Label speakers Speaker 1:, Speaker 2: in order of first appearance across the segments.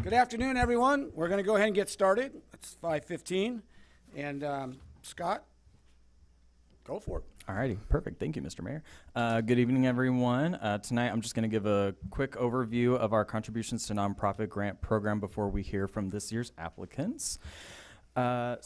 Speaker 1: Good afternoon, everyone. We're going to go ahead and get started. It's 5:15, and Scott, go for it.
Speaker 2: Alrighty, perfect. Thank you, Mr. Mayor. Good evening, everyone. Tonight, I'm just going to give a quick overview of our contributions to nonprofit grant program before we hear from this year's applicants. For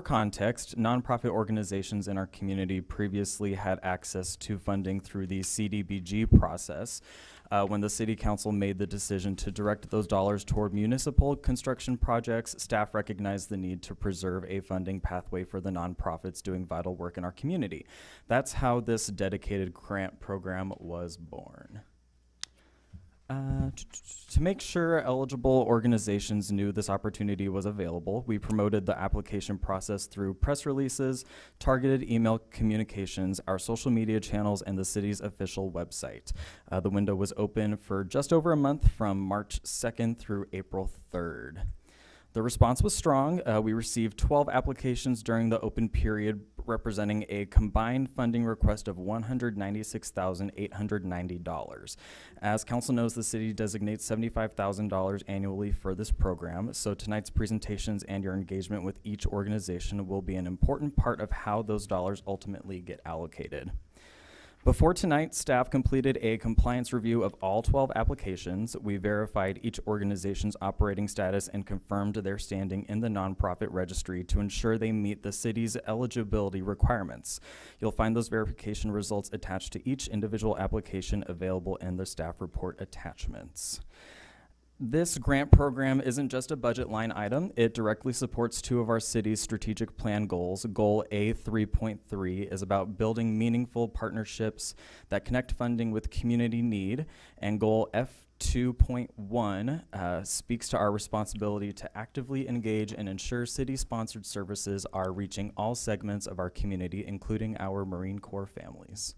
Speaker 2: context, nonprofit organizations in our community previously had access to funding through the CDBG process. When the City Council made the decision to direct those dollars toward municipal construction projects, staff recognized the need to preserve a funding pathway for the nonprofits doing vital work in our community. That's how this dedicated grant program was born. To make sure eligible organizations knew this opportunity was available, we promoted the application process through press releases, targeted email communications, our social media channels, and the city's official website. The window was open for just over a month from March 2nd through April 3rd. The response was strong. We received 12 applications during the open period, representing a combined funding request of $196,890. As council knows, the city designates $75,000 annually for this program, so tonight's presentations and your engagement with each organization will be an important part of how those dollars ultimately get allocated. Before tonight, staff completed a compliance review of all 12 applications. We verified each organization's operating status and confirmed their standing in the nonprofit registry to ensure they meet the city's eligibility requirements. You'll find those verification results attached to each individual application available in the staff report attachments. This grant program isn't just a budget line item. It directly supports two of our city's strategic plan goals. Goal A3.3 is about building meaningful partnerships that connect funding with community need, and goal F2.1 speaks to our responsibility to actively engage and ensure city-sponsored services are reaching all segments of our community, including our Marine Corps families.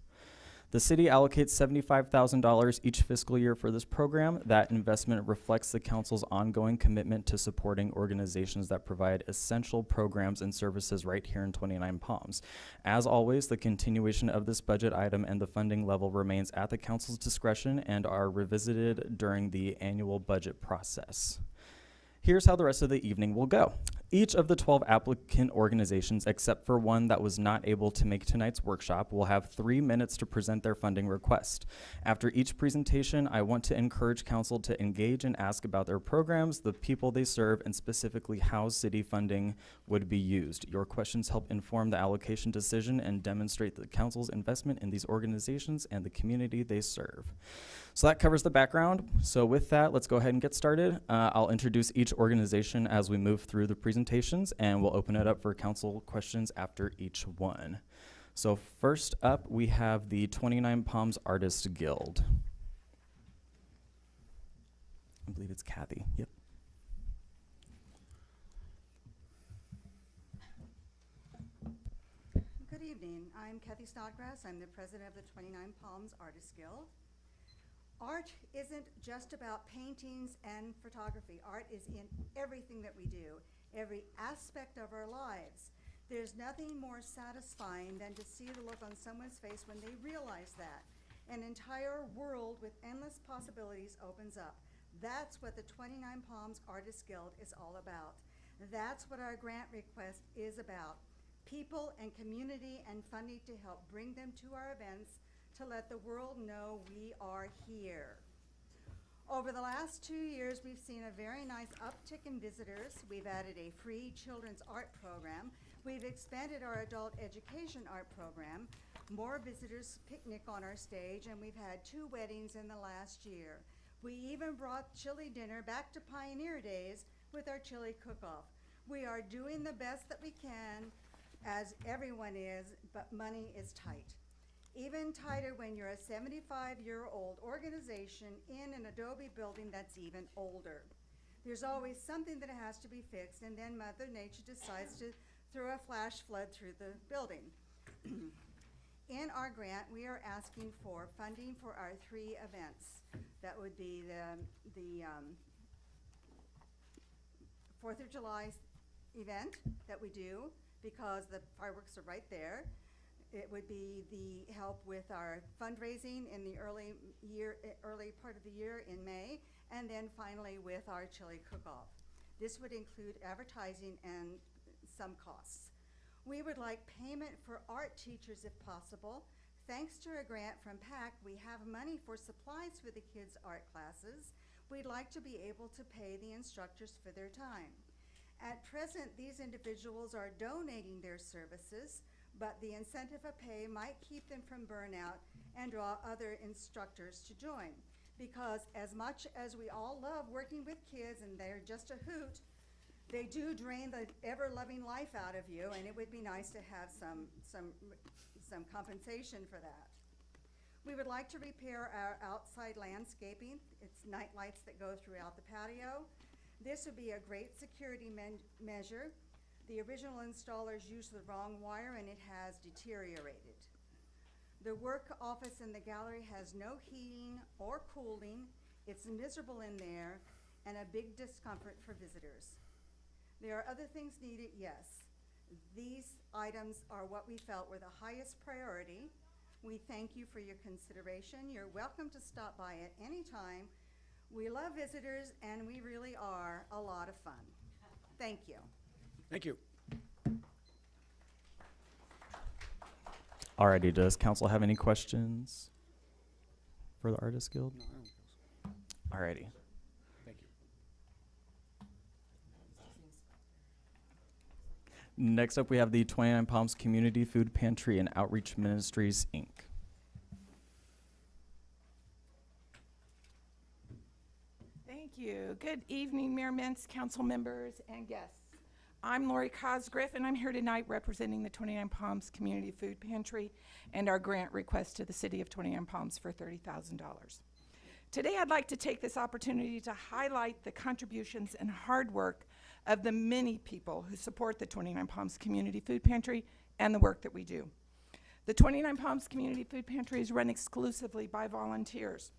Speaker 2: The city allocates $75,000 each fiscal year for this program. That investment reflects the council's ongoing commitment to supporting organizations that provide essential programs and services right here in 29 Palms. As always, the continuation of this budget item and the funding level remains at the council's discretion and are revisited during the annual budget process. Here's how the rest of the evening will go. Each of the 12 applicant organizations, except for one that was not able to make tonight's workshop, will have 3 minutes to present their funding request. After each presentation, I want to encourage council to engage and ask about their programs, the people they serve, and specifically how city funding would be used. Your questions help inform the allocation decision and demonstrate the council's investment in these organizations and the community they serve. So that covers the background. So with that, let's go ahead and get started. I'll introduce each organization as we move through the presentations, and we'll open it up for council questions after each one. So first up, we have the 29 Palms Artists Guild. I believe it's Kathy. Yep.
Speaker 3: Good evening. I'm Kathy Snodgrass. I'm the president of the 29 Palms Artists Guild. Art isn't just about paintings and photography. Art is in everything that we do, every aspect of our lives. There's nothing more satisfying than to see the look on someone's face when they realize that an entire world with endless possibilities opens up. That's what the 29 Palms Artists Guild is all about. That's what our grant request is about. People and community and funding to help bring them to our events, to let the world know we are here. Over the last 2 years, we've seen a very nice uptick in visitors. We've added a free children's art program. We've expanded our adult education art program. More visitors picnic on our stage, and we've had 2 weddings in the last year. We even brought chili dinner back to Pioneer Days with our chili cook-off. We are doing the best that we can, as everyone is, but money is tight. Even tighter when you're a 75-year-old organization in an adobe building that's even older. There's always something that has to be fixed, and then Mother Nature decides to throw a flash flood through the building. In our grant, we are asking for funding for our 3 events. That would be the 4th of July event that we do, because the fireworks are right there. It would be the help with our fundraising in the early part of the year in May, and then finally with our chili cook-off. This would include advertising and some costs. We would like payment for art teachers if possible. Thanks to a grant from PAC, we have money for supplies for the kids' art classes. We'd like to be able to pay the instructors for their time. At present, these individuals are donating their services, but the incentive of pay might keep them from burnout and draw other instructors to join. Because as much as we all love working with kids and they're just a hoot, they do drain the ever-loving life out of you, and it would be nice to have some compensation for that. We would like to repair our outside landscaping. It's night lights that go throughout the patio. This would be a great security measure. The original installers used the wrong wire and it has deteriorated. The work office in the gallery has no heating or cooling. It's miserable in there and a big discomfort for visitors. There are other things needed, yes. These items are what we felt were the highest priority. We thank you for your consideration. You're welcome to stop by at any time. We love visitors and we really are a lot of fun. Thank you.
Speaker 1: Thank you.
Speaker 2: Alrighty, does council have any questions for the Artists Guild?
Speaker 1: No, I don't think so.
Speaker 2: Alrighty.
Speaker 1: Thank you.
Speaker 2: Next up, we have the 29 Palms Community Food Pantry and Outreach Ministries, Inc.
Speaker 4: Thank you. Good evening, Mayor Mintz, council members, and guests. I'm Lori Cosgriff, and I'm here tonight representing the 29 Palms Community Food Pantry and our grant request to the City of 29 Palms for $30,000. Today, I'd like to take this opportunity to highlight the contributions and hard work of the many people who support the 29 Palms Community Food Pantry and the work that we do. The 29 Palms Community Food Pantry is run exclusively by volunteers.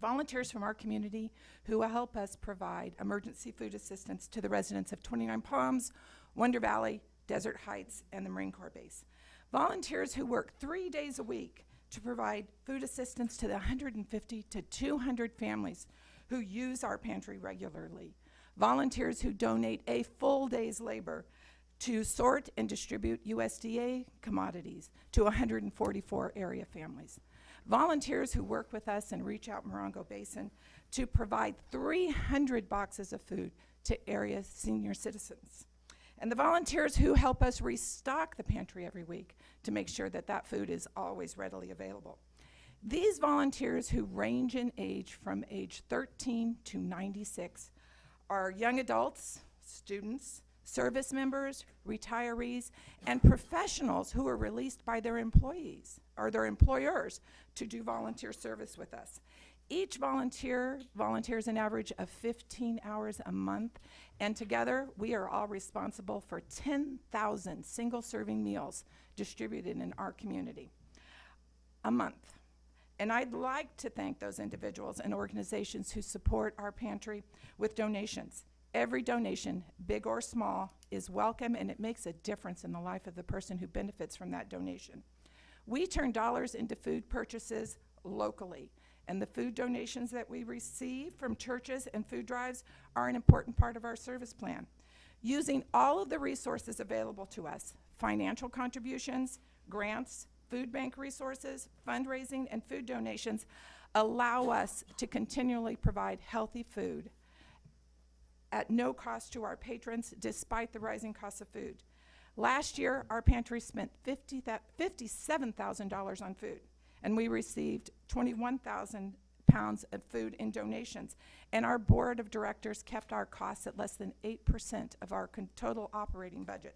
Speaker 4: Volunteers from our community who will help us provide emergency food assistance to the residents of 29 Palms, Wonder Valley, Desert Heights, and the Marine Corps Base. Volunteers who work 3 days a week to provide food assistance to the 150 to 200 families who use our pantry regularly. Volunteers who donate a full day's labor to sort and distribute USDA commodities to 144 area families. Volunteers who work with us and reach Out Morongo Basin to provide 300 boxes of food to area senior citizens. And the volunteers who help us restock the pantry every week to make sure that that food is always readily available. These volunteers, who range in age from age 13 to 96, are young adults, students, service members, retirees, and professionals who are released by their employees or their employers to do volunteer service with us. Each volunteer volunteers an average of 15 hours a month, and together we are all responsible for 10,000 single-serving meals distributed in our community a month. And I'd like to thank those individuals and organizations who support our pantry with donations. Every donation, big or small, is welcome, and it makes a difference in the life of the person who benefits from that donation. We turn dollars into food purchases locally, and the food donations that we receive from churches and food drives are an important part of our service plan. Using all of the resources available to us, financial contributions, grants, food bank resources, fundraising, and food donations allow us to continually provide healthy food at no cost to our patrons, despite the rising cost of food. Last year, our pantry spent $57,000 on food, and we received 21,000 pounds of food in donations. And our board of directors kept our costs at less than 8% of our total operating budget.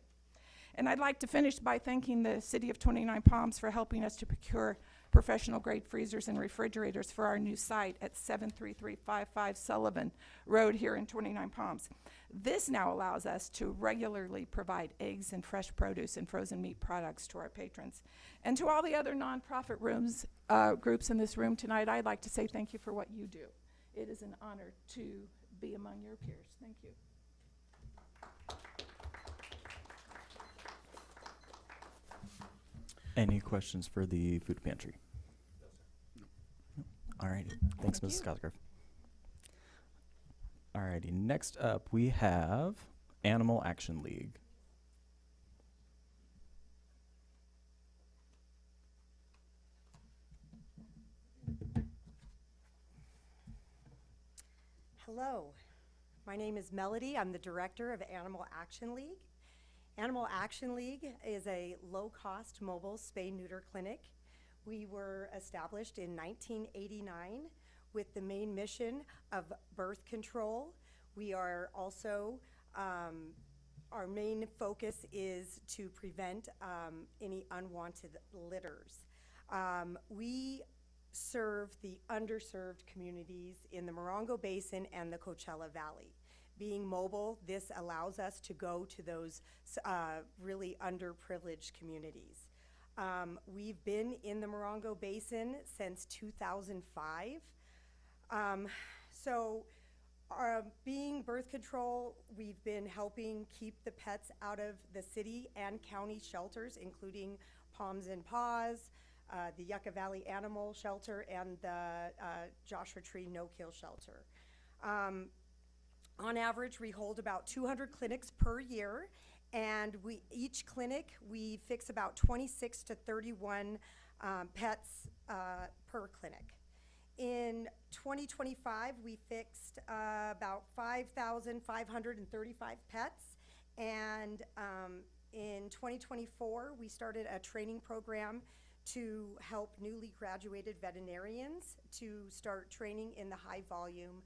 Speaker 4: And I'd like to finish by thanking the City of 29 Palms for helping us to procure professional grade freezers and refrigerators for our new site at 73355 Sullivan Road here in 29 Palms. This now allows us to regularly provide eggs and fresh produce and frozen meat products to our patrons. And to all the other nonprofit groups in this room tonight, I'd like to say thank you for what you do. It is an honor to be among your peers. Thank you.
Speaker 2: Any questions for the food pantry? Alrighty, thanks,
Speaker 4: Thank
Speaker 2: Mrs.
Speaker 4: you.
Speaker 2: Cosgrove. Alrighty, next up we have Animal Action League.
Speaker 5: Hello, my name is Melody. I'm the director of Animal Action League. Animal Action League is a low-cost mobile spay-neuter clinic. We were established in 1989 with the main mission of birth control. We are also, our main focus is to prevent any unwanted litters. We serve the underserved communities in the Morongo Basin and the Coachella Valley. Being mobile, this allows us to go to those really underprivileged communities. We've been in the Morongo Basin since 2005. Being birth control, we've been helping keep the pets out of the city and county shelters, including Palms and Paws, the Yucca Valley Animal Shelter, and the Joshua Tree No-Kill Shelter. On average, we hold about 200 clinics per year, and each clinic, we fix about 26 to 31 pets per clinic. In 2025, we fixed about 5,535 pets, and in 2024, we started a training program to help newly graduated veterinarians to start training in the high volume,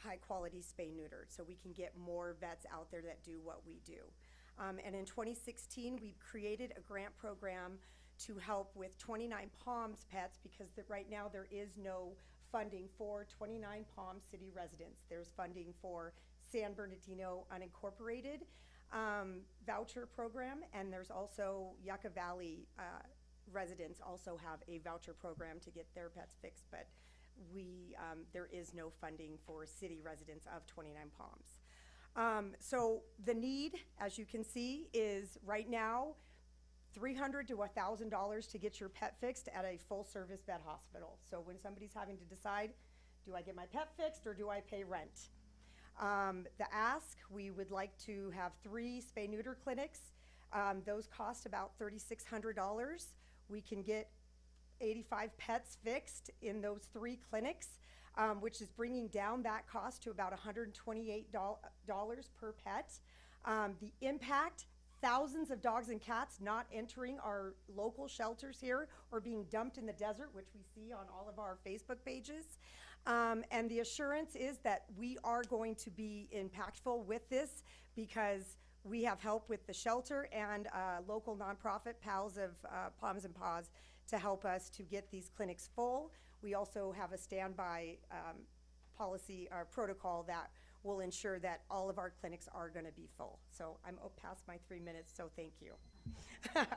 Speaker 5: high quality spay neuter, so we can get more vets out there that do what we do. And in 2016, we created a grant program to help with Twentynine Palms pets, because right now there is no funding for Twentynine Palms city residents. There's funding for San Bernardino unincorporated voucher program, and there's also Yucca Valley residents also have a voucher program to get their pets fixed, but there is no funding for city residents of Twentynine Palms. So the need, as you can see, is right now $300 to $1,000 to get your pet fixed at a full-service vet hospital. So when somebody's having to decide, do I get my pet fixed or do I pay rent? The ask, we would like to have 3 spay-neuter clinics. Those cost about $3,600. We can get 85 pets fixed in those 3 clinics, which is bringing down that cost to about $128 per pet. The impact, thousands of dogs and cats not entering our local shelters here or being dumped in the desert, which we see on all of our Facebook pages. And the assurance is that we are going to be impactful with this, because we have help with the shelter and local nonprofit Pals of Palms and Paws to help us to get these clinics full. We also have a standby policy or protocol that will ensure that all of our clinics are going to be full. So I'm past my 3 minutes, so thank you.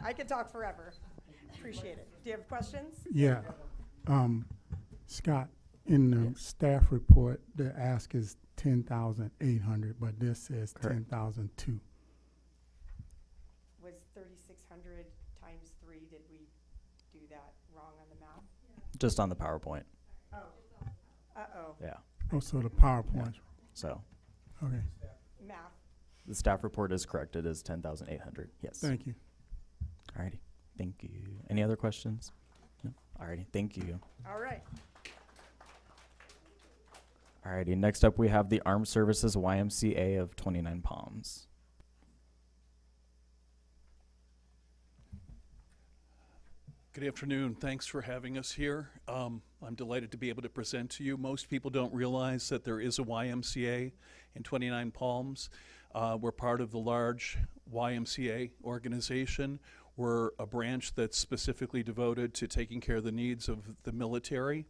Speaker 5: I could talk forever. Appreciate it. Do you have questions?
Speaker 6: Yeah. Scott, in the staff report, the ask is 10,800, but this says
Speaker 2: Correct.
Speaker 6: 10,002.
Speaker 5: Was 3,600 times 3, did we do that wrong on the math?
Speaker 2: Just on the PowerPoint,
Speaker 5: Oh. Uh-oh.
Speaker 2: yeah.
Speaker 6: Oh, so the PowerPoint.
Speaker 2: So
Speaker 6: Okay,
Speaker 5: Math.
Speaker 2: the staff report is correct. It is 10,800. Yes.
Speaker 6: thank you.
Speaker 2: Alrighty. Thank you. Any other questions? No. Alrighty. Thank you.
Speaker 5: All right.
Speaker 2: Alrighty. Next up, we have the Armed Services YMCA of 29 Palms.
Speaker 7: Good afternoon. Thanks for having us here. I'm delighted to be able to present to you. Most people don't realize that there is a YMCA in 29 Palms. We're part of the large YMCA organization. We're a branch that's specifically devoted to taking care of the needs of the military.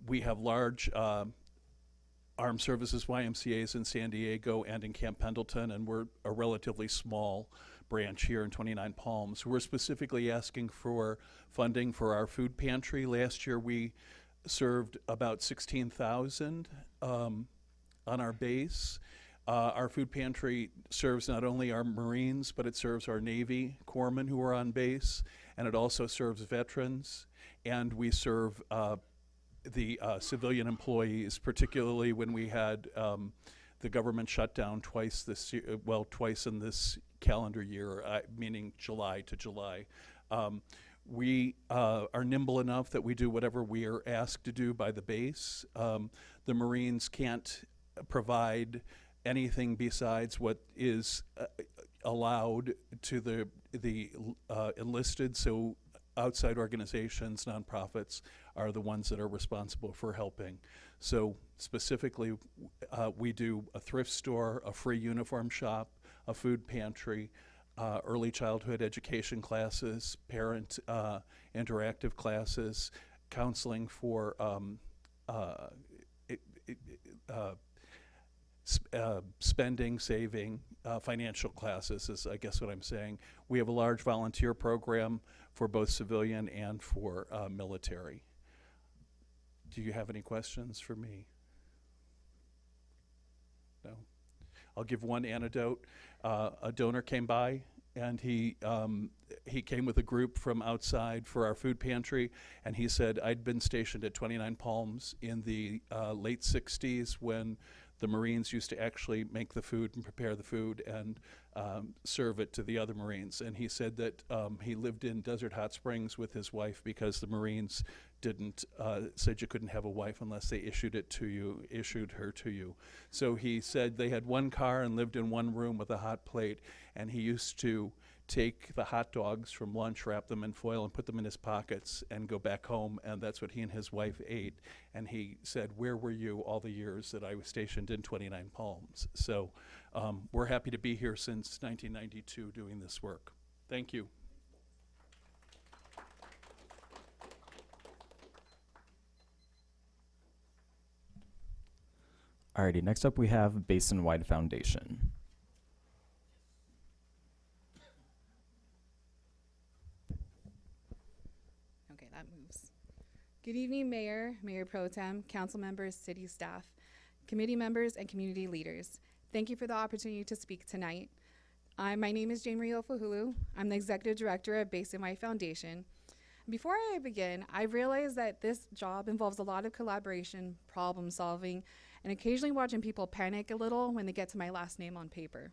Speaker 7: We have large Armed Services YMCAs in San Diego and in Camp Pendleton, and we're a relatively small branch here in 29 Palms. We're specifically asking for funding for our food pantry. Last year we served about 16,000 on our base. Our food pantry serves not only our Marines, but it serves our Navy corpsmen who are on base, and it also serves veterans, and we serve the civilian employees, particularly when we had the government shutdown twice this year, well, twice in this calendar year, meaning July to July. We are nimble enough that we do whatever we are asked to do by the base. The Marines can't provide anything besides what is allowed to the enlisted, so outside organizations, nonprofits, are the ones that are responsible for helping. So specifically, we do a thrift store, a free uniform shop, a food pantry, early childhood education classes, parent interactive classes, counseling for spending, saving, financial classes is, I guess, what I'm saying. We have a large volunteer program for both civilian and for military. Do you have any questions for me? No? I'll give one anecdote. A donor came by, and he came with a group from outside for our food pantry, and he said, I'd been stationed at 29 Palms in the late 60s when the Marines used to actually make the food and prepare the food and serve it to the other Marines. And he said that he lived in Desert Hot Springs with his wife because the Marines didn't, said you couldn't have a wife unless they issued her to you. So he said they had one car and lived in one room with a hot plate, and he used to take the hot dogs from lunch, wrap them in foil, and put them in his pockets and go back home, and that's what he and his wife ate. And he said, where were you all the years that I was stationed in 29 Palms? So we're happy to be here since 1992 doing this work. Thank you.
Speaker 2: Alrighty, next up we have Basinwide Foundation.
Speaker 8: Okay, that moves. Good evening, Mayor, Mayor Pro Tem, council members, city staff, committee members, and community leaders. Thank you for the opportunity to speak tonight. My name is Jane Marie Ofuhulu. I'm the executive director of Basinwide Foundation. Before I begin, I realize that this job involves a lot of collaboration, problem solving, and occasionally watching people panic a little when they get to my last name on paper.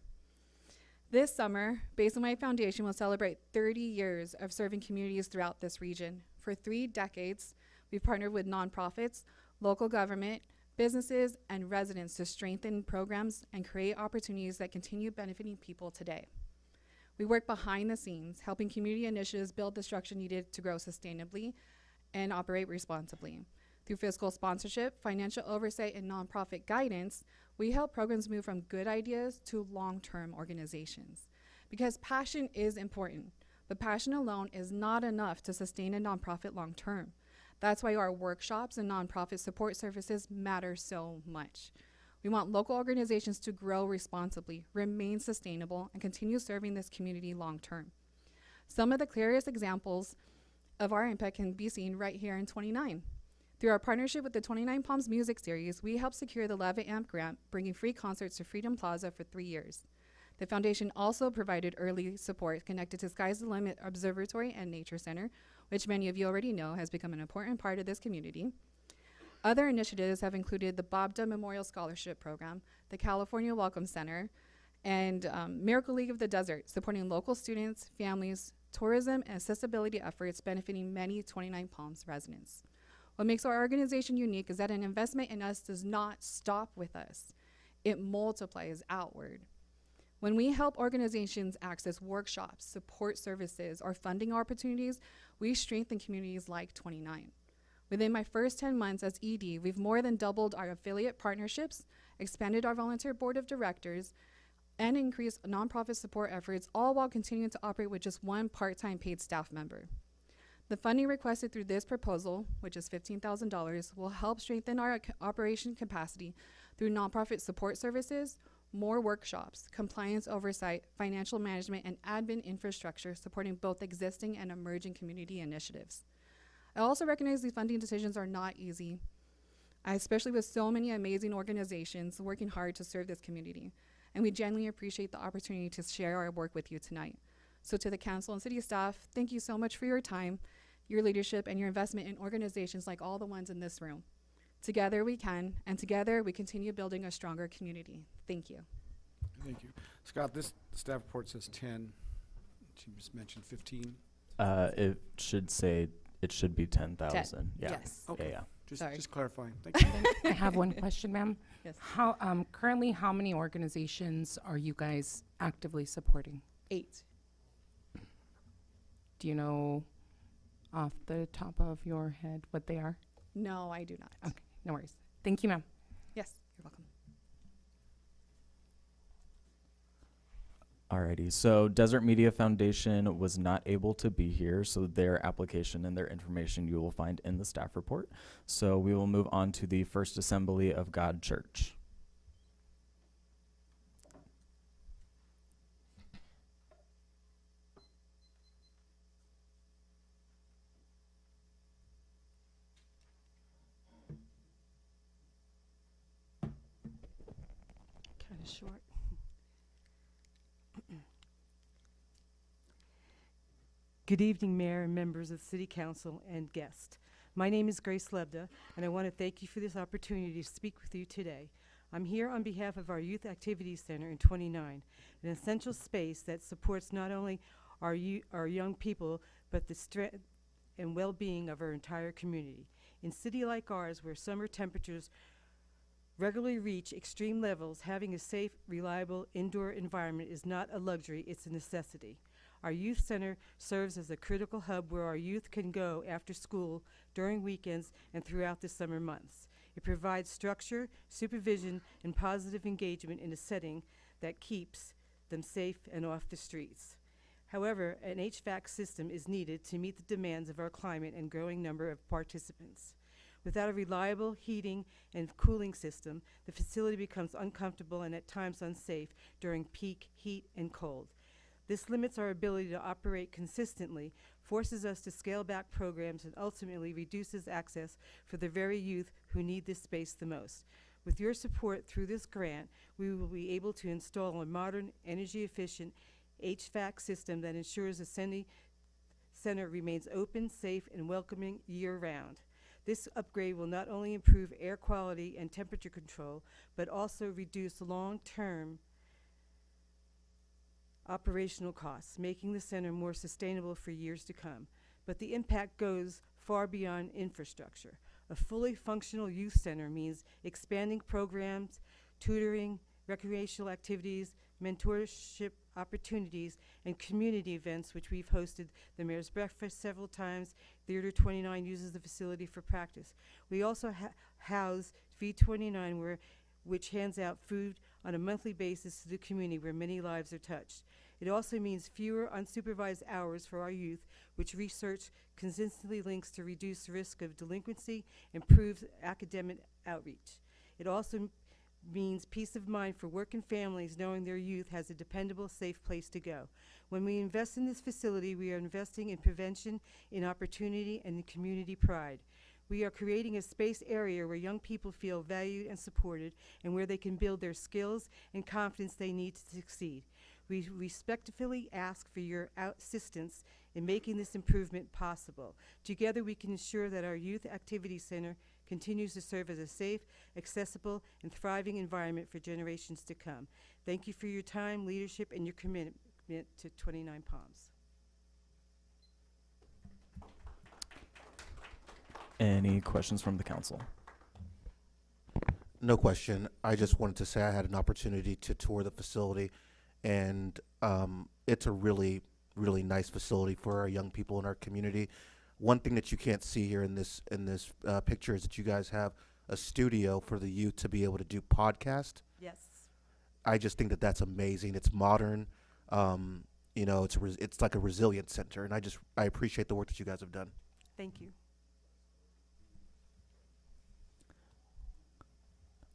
Speaker 8: This summer, Basinwide Foundation will celebrate 30 years of serving communities throughout this region. For 3 decades, we've partnered with nonprofits, local government, businesses, and residents to strengthen programs and create opportunities that continue benefiting people today. We work behind the scenes, helping community initiatives build the structure needed to grow sustainably and operate responsibly. Through fiscal sponsorship, financial oversight, and nonprofit guidance, we help programs move from good ideas to long-term organizations. Because passion is important, but passion alone is not enough to sustain a nonprofit long-term. That's why our workshops and nonprofit support services matter so much. We want local organizations to grow responsibly, remain sustainable, and continue serving this community long-term. Some of the clearest examples of our impact can be seen right here in Twentynine. Through our partnership with the 29 Palms Music Series, we helped secure the Leva Amp grant, bringing free concerts to Freedom Plaza for 3 years. The foundation also provided early support connected to Sky's the Limit Observatory and Nature Center, which many of you already know has become an important part of this community. Other initiatives have included the Bobda Memorial Scholarship Program, the California Welcome Center, and Miracle League of the Desert, supporting local students, families, tourism, and accessibility efforts benefiting many 29 Palms residents. What makes our organization unique is that an investment in us does not stop with us. It multiplies outward. When we help organizations access workshops, support services, or funding opportunities, we strengthen communities like 29. Within my first 10 months as ED, we've more than doubled our affiliate partnerships, expanded our volunteer board of directors, and increased nonprofit support efforts, all while continuing to operate with just one part-time paid staff member. The funding requested through this proposal, which is $15,000, will help strengthen our operation capacity through nonprofit support services, more workshops, compliance oversight, financial management, and admin infrastructure supporting both existing and emerging community initiatives. I also recognize these funding decisions are not easy, especially with so many amazing organizations working hard to serve this community. and we genuinely appreciate the opportunity to share our work with you tonight. So to the council and city staff, thank you so much for your time, your leadership, and your investment in organizations like all the ones in this room. Together we can, and together we continue building a stronger community. Thank you.
Speaker 1: Thank you. Scott, this staff report says 10. She just mentioned 15.
Speaker 2: It should be 10,000. Yeah.
Speaker 9: Yes.
Speaker 1: Okay.
Speaker 2: Yeah.
Speaker 8: Sorry.
Speaker 1: Just clarifying. Thank you.
Speaker 9: I have one question, ma'am.
Speaker 8: Yes.
Speaker 9: Currently, how many organizations are you guys actively supporting?
Speaker 8: 8.
Speaker 9: Do you know off the top of your head what they are?
Speaker 8: No, I do not.
Speaker 9: Okay, no worries. Thank you, ma'am.
Speaker 8: Yes, you're welcome.
Speaker 2: Alrighty, so Desert Media Foundation was not able to be here, so their application and their information you will find in the staff report. So we will move on to the First Assembly of God Church.
Speaker 10: Kind of short. Good evening, Mayor and members of City Council and guests. My name is Grace Lebda, and I want to thank you for this opportunity to speak with you today. I'm here on behalf of our Youth Activities Center in Twentynine, an essential space that supports not only our young people, but the strength and well-being of our entire community. In a city like ours, where summer temperatures regularly reach extreme levels, having a safe, reliable indoor environment is not a luxury, it's a necessity. Our youth center serves as a critical hub where our youth can go after school, during weekends, and throughout the summer months. It provides structure, supervision, and positive engagement in a setting that keeps them safe and off the streets. However, an HVAC system is needed to meet the demands of our climate and growing number of participants. Without a reliable heating and cooling system, the facility becomes uncomfortable and at times unsafe during peak heat and cold. This limits our ability to operate consistently, forces us to scale back programs, and ultimately reduces access for the very youth who need this space the most. With your support through this grant, we will be able to install a modern, energy-efficient HVAC system that ensures the center remains open, safe, and welcoming year-round. This upgrade will not only improve air quality and temperature control, but also reduce long-term operational costs, making the center more sustainable for years to come. But the impact goes far beyond infrastructure. A fully functional youth center means expanding programs, tutoring, recreational activities, mentorship opportunities, and community events, which we've hosted the Mayor's Breakfast several times. Theater 29 uses the facility for practice. We also house Feed 29, which hands out food on a monthly basis to the community where many lives are touched. It also means fewer unsupervised hours for our youth, which research consistently links to reduced risk of delinquency, improves academic outreach. It also means peace of mind for working families knowing their youth has a dependable, safe place to go. When we invest in this facility, we are investing in prevention, in opportunity, and in community pride. We are creating a space area where young people feel valued and supported, and where they can build their skills and confidence they need to succeed. We respectfully ask for your assistance in making this improvement possible. Together, we can ensure that our Youth Activity Center continues to serve as a safe, accessible, and thriving environment for generations to come. Thank you for your time, leadership, and your commitment to 29 Palms.
Speaker 2: Any questions from the council?
Speaker 11: No question. I just wanted to say I had an opportunity to tour the facility, and it's a really, really nice facility for our young people in our community. One thing that you can't see here in this picture is that you guys have a studio for the youth to be able to do podcast.
Speaker 10: Yes.
Speaker 11: I just think that that's amazing. It's modern. You know, it's like a resilient center, and I appreciate the work that you guys have done.
Speaker 10: Thank you.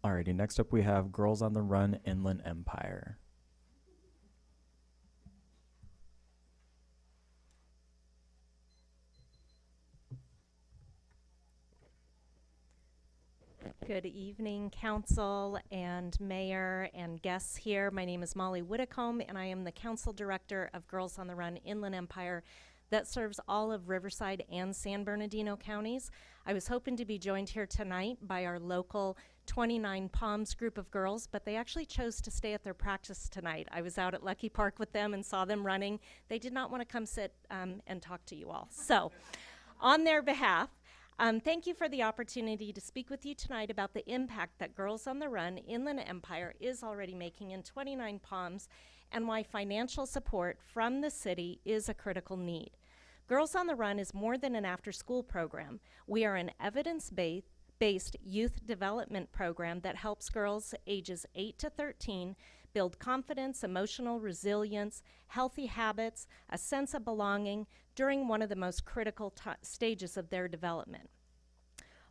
Speaker 2: Alrighty, next up we have Girls on the Run Inland Empire.
Speaker 12: Good evening, council and mayor and guests here. My name is Molly Whitacombe, and I am the council director of Girls on the Run Inland Empire that serves all of Riverside and San Bernardino counties. I was hoping to be joined here tonight by our local Twentynine Palms group of girls, but they actually chose to stay at their practice tonight. I was out at Lucky Park with them and saw them running. They did not want to come sit and talk to you all. So, on their behalf, thank you for the opportunity to speak with you tonight about the impact that Girls on the Run Inland Empire is already making in Twentynine Palms and why financial support from the city is a critical need. Girls on the Run is more than an after-school program. We are an evidence-based youth development program that helps girls ages 8 to 13 build confidence, emotional resilience, healthy habits, a sense of belonging during one of the most critical stages of their development.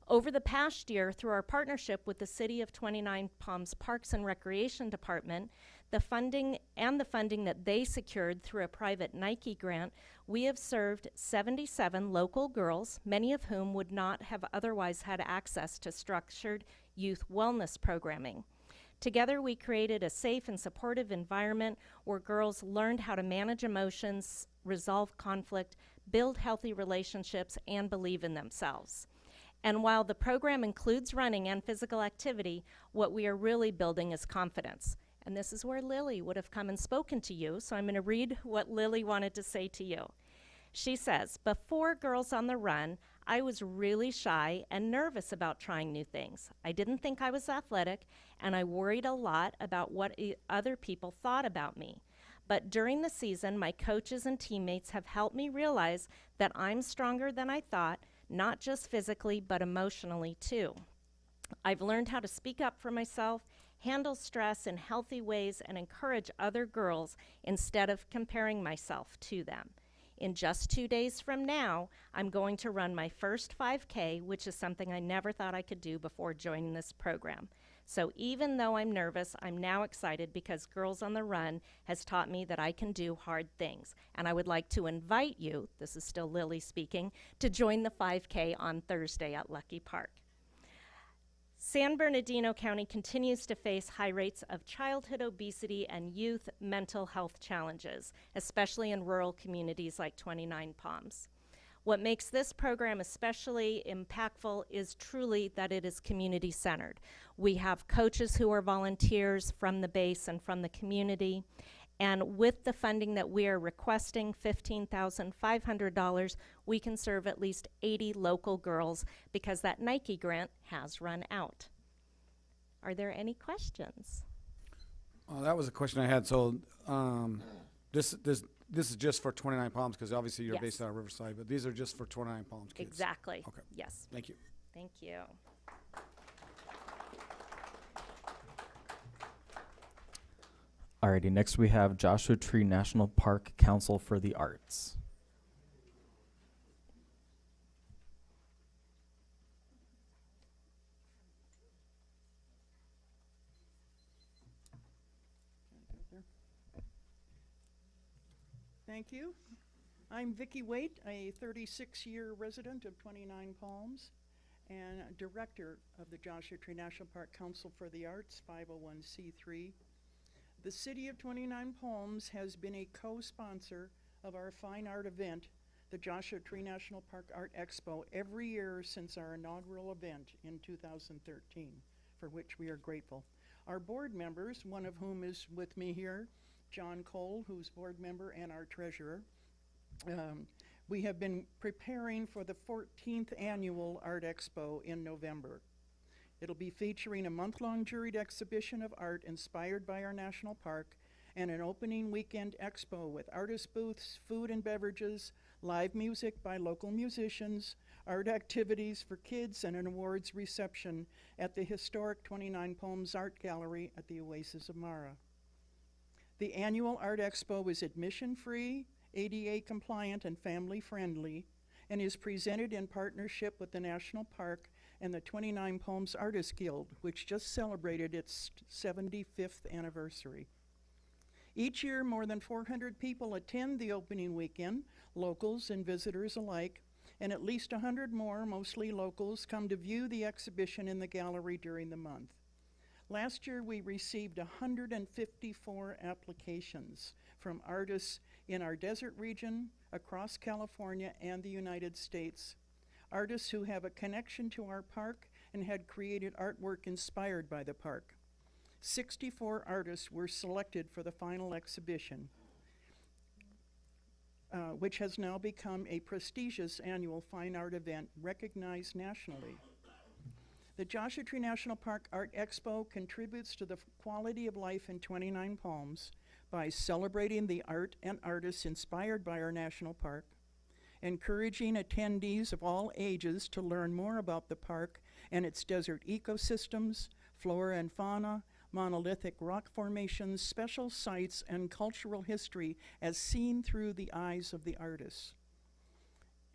Speaker 12: Over the past year, through our partnership with the City of Twentynine Palms Parks and Recreation Department, the funding that they secured through a private Nike grant, we have served 77 local girls, many of whom would not have otherwise had access to structured youth wellness programming. Together, we created a safe and supportive environment where girls learned how to manage emotions, resolve conflict, build healthy relationships, and believe in themselves. And while the program includes running and physical activity, what we are really building is confidence. And this is where Lily would have come and spoken to you, so I'm going to read what Lily wanted to say to you. She says, "Before Girls on the Run, I was really shy and nervous about trying new things. I didn't think I was athletic, and I worried a lot about what other people thought about me. But during the season, my coaches and teammates have helped me realize that I'm stronger than I thought, not just physically, but emotionally too. I've learned how to speak up for myself, handle stress in healthy ways, and encourage other girls instead of comparing myself to them. In just 2 days from now, I'm going to run my first 5K, which is something I never thought I could do before joining this program. So even though I'm nervous, I'm now excited because Girls on the Run has taught me that I can do hard things. And I would like to invite you," this is still Lily speaking, "to join the 5K on Thursday at Lucky Park." San Bernardino County continues to face high rates of childhood obesity and youth mental health challenges, especially in rural communities like Twentynine Palms. What makes this program especially impactful is truly that it is community-centered. We have coaches who are volunteers from the base and from the community, and with the funding that we are requesting, $15,500, we can serve at least 80 local girls because that Nike grant has run out. Are there any questions?
Speaker 1: That was a question I had. So this is just for Twentynine Palms because obviously you're
Speaker 12: Yes.
Speaker 1: based out of Riverside, but these are just for Twentynine Palms kids.
Speaker 12: Exactly.
Speaker 1: Okay.
Speaker 12: Yes.
Speaker 1: Thank you.
Speaker 12: Thank you.
Speaker 2: Alrighty, next we have Joshua Tree National Park Council for the Arts.
Speaker 13: Thank you. I'm Vicki Waite, a 36-year resident of Twentynine Palms and director of the Joshua Tree National Park Council for the Arts, 501c3. The City of Twentynine Palms has been a co-sponsor of our fine art event, the Joshua Tree National Park Art Expo, every year since our inaugural event in 2013, for which we are grateful. Our board members, one of whom is with me here, John Cole, who's board member and our treasurer. We have been preparing for the 14th annual Art Expo in November. It'll be featuring a month-long juried exhibition of art inspired by our national park and an opening weekend expo with artist booths, food and beverages, live music by local musicians, art activities for kids, and an awards reception at the historic Twentynine Palms Art Gallery at the Oasis of Mara. The annual Art Expo is admission-free, ADA compliant, and family-friendly, and is presented in partnership with the National Park and the Twentynine Palms Artists Guild, which just celebrated its 75th anniversary. Each year, more than 400 people attend the opening weekend, locals and visitors alike, and at least 100 more, mostly locals, come to view the exhibition in the gallery during the month. Last year, we received 154 applications from artists in our desert region, across California and the United States. Artists who have a connection to our park and had created artwork inspired by the park. 64 artists were selected for the final exhibition, which has now become a prestigious annual fine art event recognized nationally. The Joshua Tree National Park Art Expo contributes to the quality of life in 29 Palms by celebrating the art and artists inspired by our national park, encouraging attendees of all ages to learn more about the park and its desert ecosystems, flora and fauna, monolithic rock formations, special sites, and cultural history as seen through the eyes of the artists.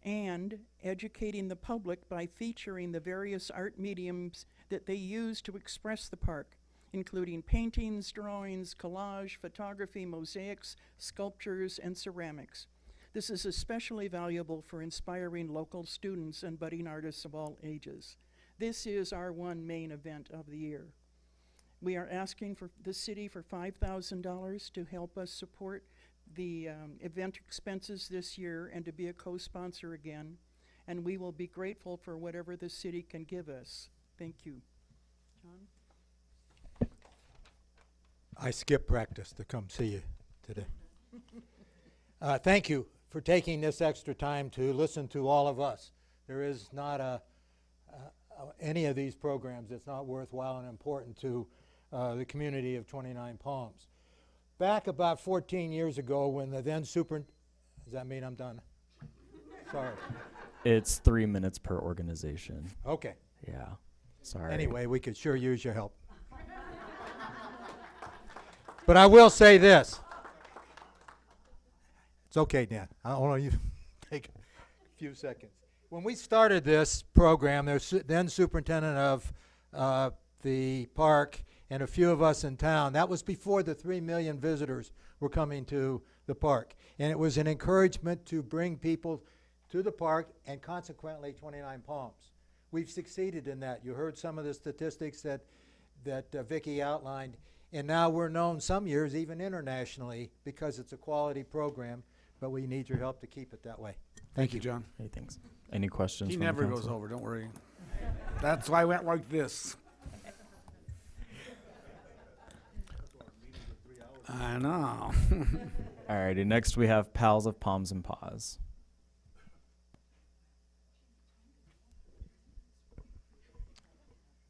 Speaker 13: And educating the public by featuring the various art mediums that they use to express the park, including paintings, drawings, collage, photography, mosaics, sculptures, and ceramics. This is especially valuable for inspiring local students and budding artists of all ages. This is our one main event of the year. We are asking for the city for $5,000 to help us support the event expenses this year and to be a co-sponsor again. And we will be grateful for whatever the city can give us. Thank you. John?
Speaker 14: I skipped practice to come see you today. Thank you for taking this extra time to listen to all of us. There is not any of these programs that's not worthwhile and important to the community of 29 Palms. Back about 14 years ago when the then does that mean I'm done? Sorry.
Speaker 2: It's 3 minutes per organization.
Speaker 14: Okay.
Speaker 2: Yeah. Sorry.
Speaker 14: Anyway, we could sure use your help. But I will say this. It's okay, Dan. I want you to take a few seconds. When we started this program, there's then superintendent of the park and a few of us in town. That was before the 3 million visitors were coming to the park. And it was an encouragement to bring people to the park and consequently 29 Palms. We've succeeded in that. You heard some of the statistics that Vicki outlined. And now we're known some years even internationally because it's a quality program, but we need your help to keep it that way.
Speaker 1: Thank you, John.
Speaker 2: Hey, thanks. Any questions?
Speaker 1: He
Speaker 2: from the
Speaker 1: never
Speaker 2: council?
Speaker 1: goes over, don't worry. That's why I went like this. I know.
Speaker 2: Alrighty, next we have Pals of Palms and Paws.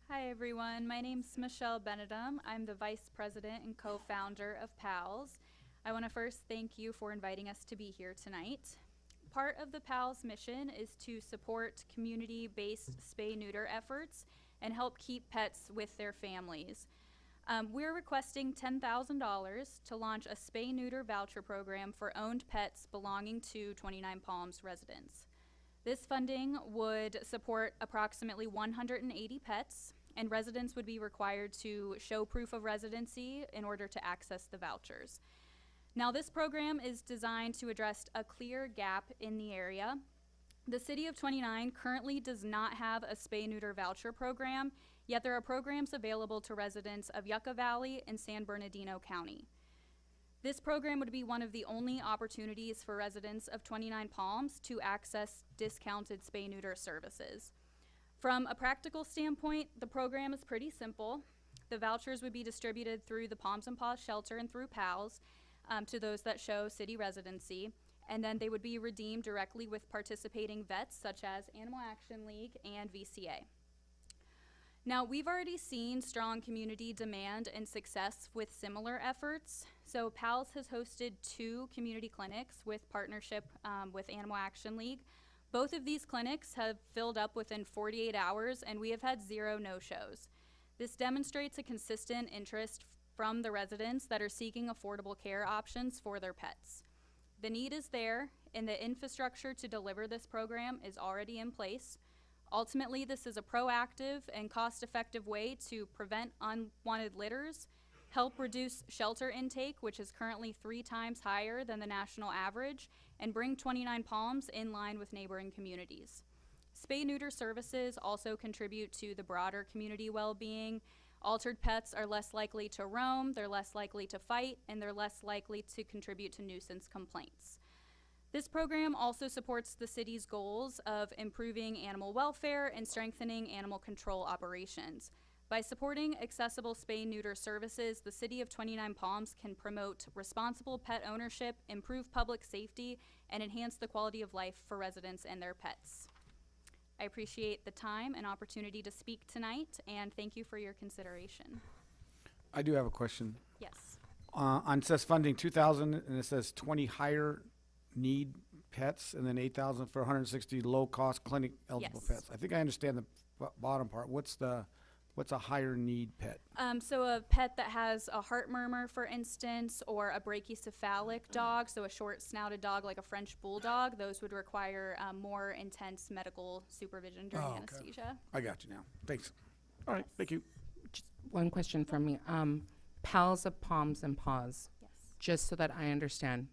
Speaker 15: Hi everyone, my name's Michelle Benedum. I'm the Vice President and co-founder of PALS. I want to first thank you for inviting us to be here tonight. Part of the PALS mission is to support community-based spay-neuter efforts and help keep pets with their families. We're requesting $10,000 to launch a spay-neuter voucher program for owned pets belonging to 29 Palms residents. This funding would support approximately 180 pets, and residents would be required to show proof of residency in order to access the vouchers. Now, this program is designed to address a clear gap in the area. The city of 29 currently does not have a spay-neuter voucher program, yet there are programs available to residents of Yucca Valley and San Bernardino County. This program would be one of the only opportunities for residents of 29 Palms to access discounted spay-neuter services. From a practical standpoint, the program is pretty simple. The vouchers would be distributed through the Palms and Paws shelter and through PALS to those that show city residency, and then they would be redeemed directly with participating vets such as Animal Action League and VCA. Now, we've already seen strong community demand and success with similar efforts. So PALS has hosted 2 community clinics with partnership with Animal Action League. Both of these clinics have filled up within 48 hours, and we have had 0 no-shows. This demonstrates a consistent interest from the residents that are seeking affordable care options for their pets. The need is there, and the infrastructure to deliver this program is already in place. Ultimately, this is a proactive and cost-effective way to prevent unwanted litters, help reduce shelter intake, which is currently 3 times higher than the national average, and bring 29 Palms in line with neighboring communities. Spay-neuter services also contribute to the broader community well-being. Altered pets are less likely to roam, they're less likely to fight, and they're less likely to contribute to nuisance complaints. This program also supports the city's goals of improving animal welfare and strengthening animal control operations. By supporting accessible spay-neuter services, the City of 29 Palms can promote responsible pet ownership, improve public safety, and enhance the quality of life for residents and their pets. I appreciate the time and opportunity to speak tonight, and thank you for your consideration.
Speaker 1: I do have a question.
Speaker 15: Yes.
Speaker 1: On it says funding 2,000, and it says 20 higher need pets, and then 8,000 for 160 low-cost clinic eligible
Speaker 15: Yes.
Speaker 1: pets. I think I understand the bottom part. What's a higher need pet?
Speaker 15: So a pet that has a heart murmur, for instance, or a brachycephalic dog, so a short-snouted dog like a French bulldog, those would require more intense medical supervision during anesthesia.
Speaker 1: I got you now. Thanks. All right, thank you.
Speaker 9: Just one question from me. Pals of Palms and Paws,
Speaker 15: Yes.
Speaker 9: just so that I understand,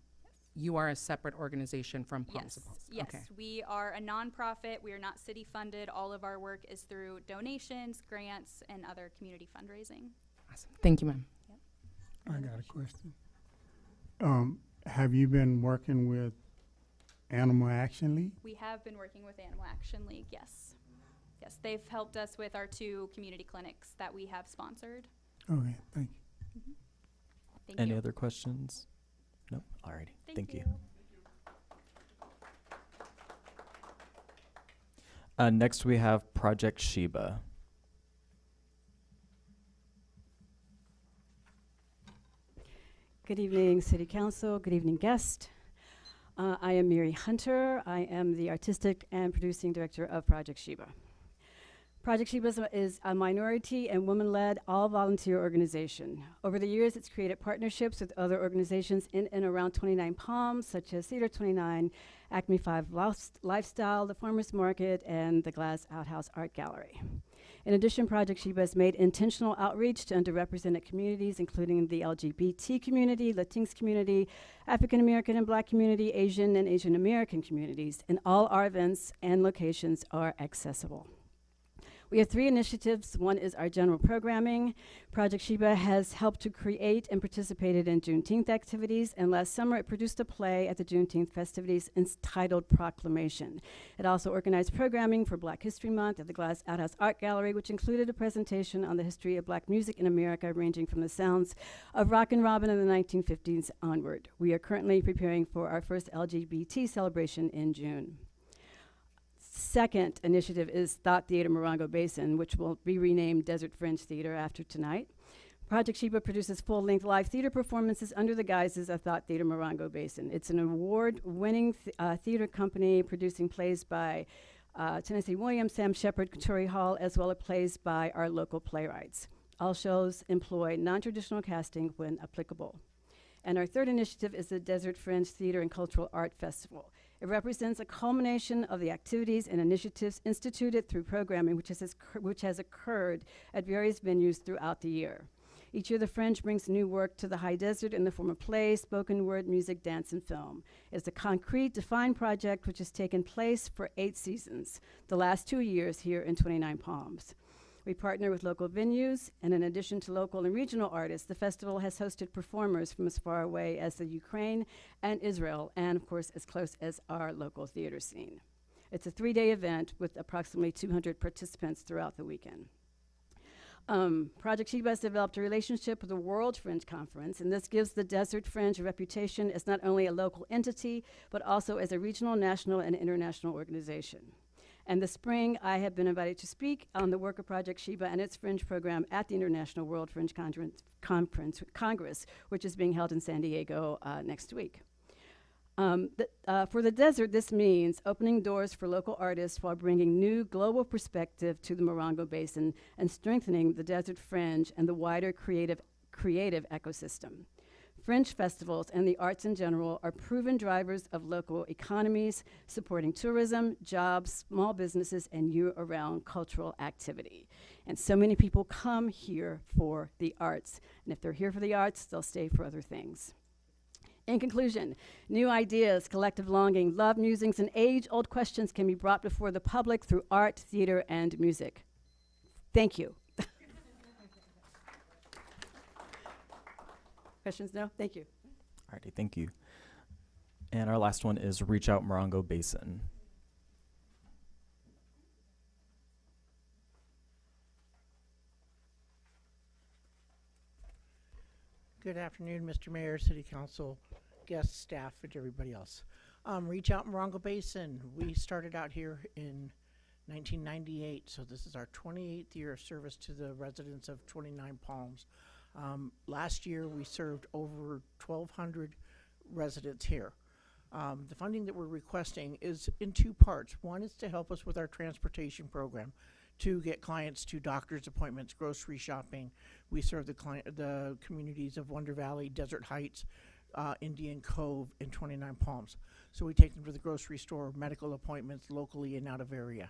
Speaker 9: you are a separate organization from Palms and Paws?
Speaker 15: Yes,
Speaker 9: Okay.
Speaker 15: we are a nonprofit. We are not city funded. All of our work is through donations, grants, and other community fundraising.
Speaker 9: Awesome. Thank you, ma'am.
Speaker 6: I got a question. Have you been working with Animal Action League?
Speaker 15: We have been working with Animal Action League, yes. Yes, they've helped us with our 2 community clinics that we have sponsored.
Speaker 6: Okay, thank you.
Speaker 15: Thank
Speaker 2: Any
Speaker 15: you.
Speaker 2: other questions? Nope. Alrighty. Thank you. Next we have Project Sheba.
Speaker 16: Good evening, City Council. Good evening, guest. I am Mary Hunter. I am the Artistic and Producing Director of Project Sheba. Project Sheba is a minority and woman-led, all-volunteer organization. Over the years, it's created partnerships with other organizations in and around 29 Palms, such as Theater 29, Acme 5 Lifestyle, the Farmers Market, and the Glass Outhouse Art Gallery. In addition, Project Sheba has made intentional outreach to underrepresented communities, including the LGBT community, Latinx community, African American and Black community, Asian and Asian American communities, and all our events and locations are accessible. We have 3 initiatives. One is our general programming. Project Sheba has helped to create and participated in Juneteenth activities, and last summer it produced a play at the Juneteenth festivities entitled Proclamation. It also organized programming for Black History Month at the Glass Outhouse Art Gallery, which included a presentation on the history of Black music in America, ranging from the sounds of rock and robin in the 1950s onward. We are currently preparing for our first LGBT celebration in June. Second initiative is Thought Theater Morongo Basin, which will be renamed Desert Fringe Theater after tonight. Project Sheba produces full-length live theater performances under the guises of Thought Theater Morongo Basin. It's an award-winning theater company producing plays by Tennessee Williams, Sam Shepard, Torrey Hall, as well as plays by our local playwrights. All shows employ non-traditional casting when applicable. And our third initiative is the Desert Fringe Theater and Cultural Art Festival. It represents a culmination of the activities and initiatives instituted through programming which has occurred at various venues throughout the year. Each year, the Fringe brings new work to the high desert in the form of plays, spoken word, music, dance, and film. It's a concrete, defined project which has taken place for 8 seasons, the last 2 years here in 29 Palms. We partner with local venues, and in addition to local and regional artists, the festival has hosted performers from as far away as the Ukraine and Israel, and of course, as close as our local theater scene. It's a 3-day event with approximately 200 participants throughout the weekend. Project Sheba has developed a relationship with the World Fringe Conference, and this gives the Desert Fringe a reputation as not only a local entity, but also as a regional, national, and international organization. And this spring, I have been invited to speak on the work of Project Sheba and its Fringe program at the International World Fringe Congress, which is being held in San Diego next week. For the desert, this means opening doors for local artists while bringing new global perspective to the Morongo Basin and strengthening the Desert Fringe and the wider creative ecosystem. Fringe festivals and the arts in general are proven drivers of local economies, supporting tourism, jobs, small businesses, and year-round cultural activity. And so many people come here for the arts. And if they're here for the arts, they'll stay for other things. In conclusion, new ideas, collective longing, love, musings, and age-old questions can be brought before the public through art, theater, and music. Thank you. Questions? No? Thank you.
Speaker 2: Alrighty, thank you. And our last one is Reach Out Morongo Basin.
Speaker 17: Good afternoon, Mr. Mayor, City Council, guests, staff, and everybody else. Reach Out Morongo Basin. We started out here in 1998, so this is our 28th year of service to the residents of 29 Palms. Last year, we served over 1,200 residents here. The funding that we're requesting is in two parts. One is to help us with our transportation program to get clients to doctor's appointments, grocery shopping. We serve the communities of Wonder Valley, Desert Heights, Indian Cove, and 29 Palms. So we take them to the grocery store, medical appointments locally and out of area.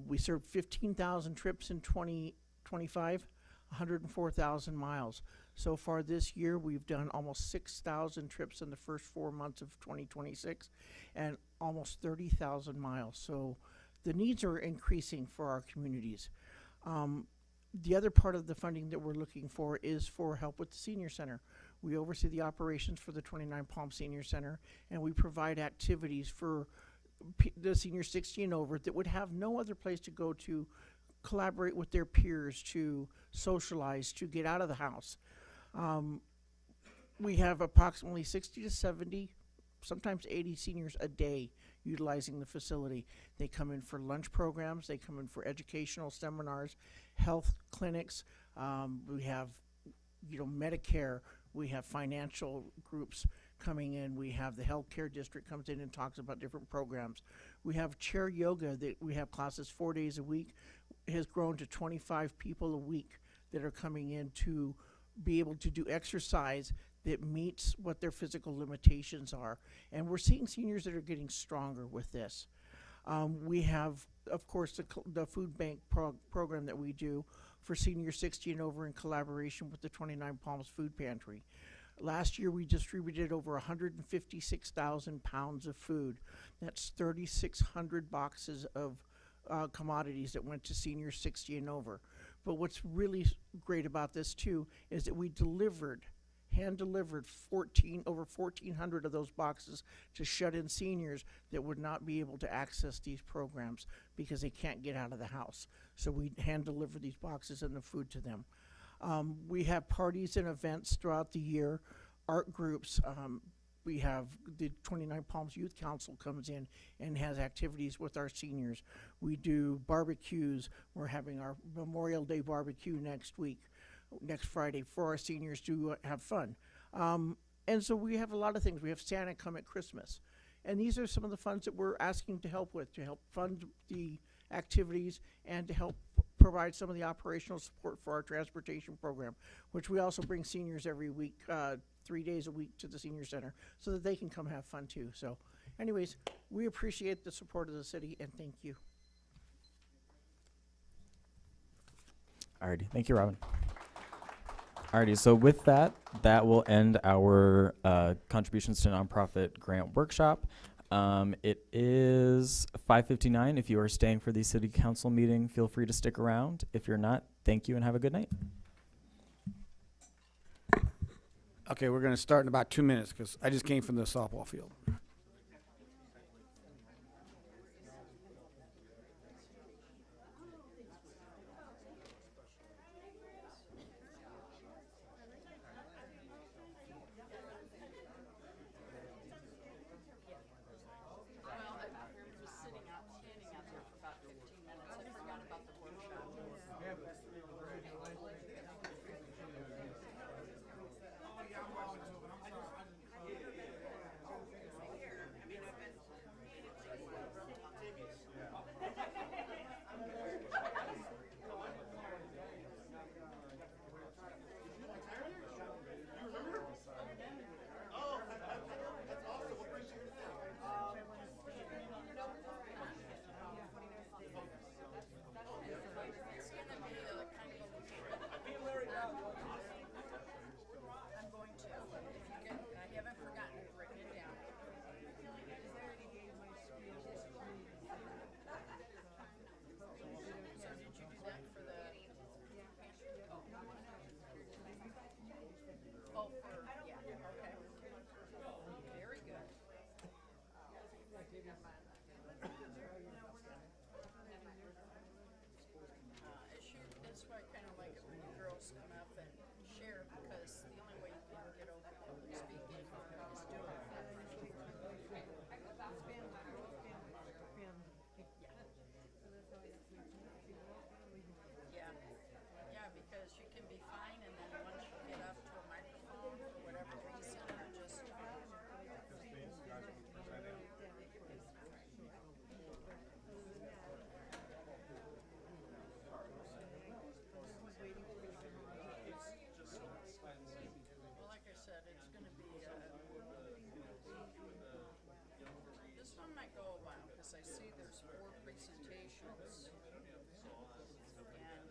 Speaker 17: We served 15,000 trips in 2025. 104,000 miles. So far this year, we've done almost 6,000 trips in the first 4 months of 2026 and almost 30,000 miles. So the needs are increasing for our communities. The other part of the funding that we're looking for is for help with the senior center. We oversee the operations for the 29 Palms Senior Center, and we provide activities for the senior 60 and over that would have no other place to go to collaborate with their peers, to socialize, to get out of the house. We have approximately 60 to 70, sometimes 80 seniors a day utilizing the facility. They come in for lunch programs, they come in for educational seminars, health clinics. We have, Medicare. We have financial groups coming in. We have the healthcare district comes in and talks about different programs. We have chair yoga that we have classes 4 days a week. It has grown to 25 people a week that are coming in to be able to do exercise that meets what their physical limitations are. And we're seeing seniors that are getting stronger with this. We have, of course, the food bank program that we do for senior 60 and over in collaboration with the 29 Palms Food Pantry. Last year, we distributed over 156,000 pounds of food. That's 3,600 boxes of commodities that went to seniors 60 and over. But what's really great about this, too, is that we hand-delivered over 1,400 of those boxes to shut-in seniors that would not be able to access these programs because they can't get out of the house. So we hand-deliver these boxes and the food to them. We have parties and events throughout the year, art groups. We have the 29 Palms Youth Council comes in and has activities with our seniors. We do barbecues. We're having our Memorial Day barbecue next Friday, for our seniors to have fun. And so we have a lot of things. We have Santa come at Christmas. And these are some of the funds that we're asking to help with, to help fund the activities and to help provide some of the operational support for our transportation program, which we also bring seniors every week, 3 days a week to the senior center so that they can come have fun too. So anyways, we appreciate the support of the city and thank you.
Speaker 2: Alrighty, thank you, Robin. Alrighty, so with that, that will end our contributions to nonprofit grant workshop. It is 5:59. If you are staying for the city council meeting, feel free to stick around. If you're not, thank you and have a good night.
Speaker 1: Okay, we're going to start in about 2 minutes because I just came from the softball field.
Speaker 18: one might go a while, because I see there's 4 presentations. And,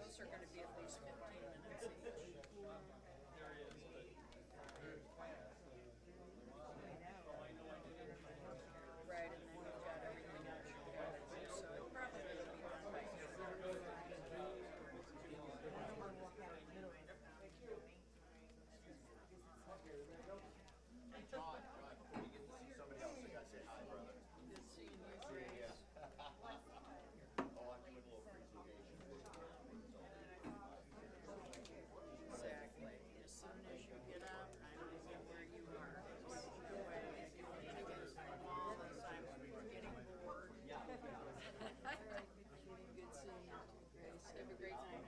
Speaker 18: those are gonna be at least 15 minutes each. Right, and then you've got everything else you've got to do, so it probably will be done by 4. Good seeing you, Grace. Exactly. As soon as you get up, I don't know where you are. That way, if you lean against the wall, it's like you're getting bored. Good seeing you too, Grace. Have a great night.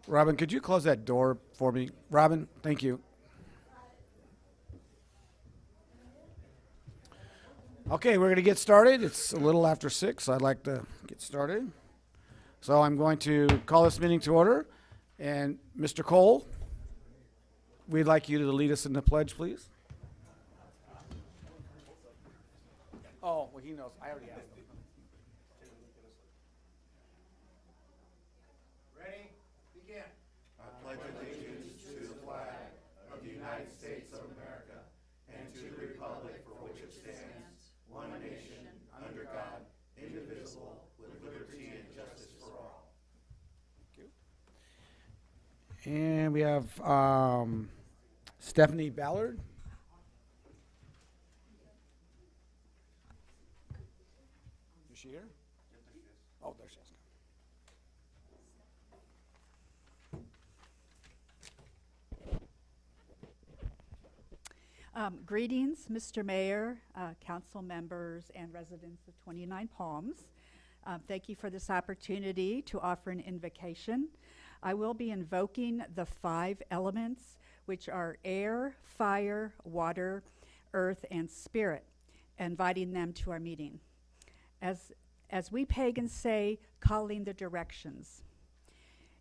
Speaker 1: Robin, could you close that door for me? Robin, thank you. Okay, we're going to get started. It's a little after 6. So I'd like to get started. So I'm going to call this meeting to order. And Mr. Cole, we'd like you to lead us in the pledge, please. Oh, well, he knows. I already asked him.
Speaker 11: Ready? Begin. I pledge allegiance to the flag of the United States of America and to the republic for which it stands, one nation, under God, indivisible, with liberty and justice for all.
Speaker 1: Thank you. And we have Stephanie Ballard. Is she here? Oh, there she is.
Speaker 19: Greetings, Mr. Mayor, council members, and residents of 29 Palms. Thank you for this opportunity to offer an invocation. I will be invoking the 5 elements, which are air, fire, water, earth, and spirit, inviting them to our meeting. As we pagans say, calling the directions.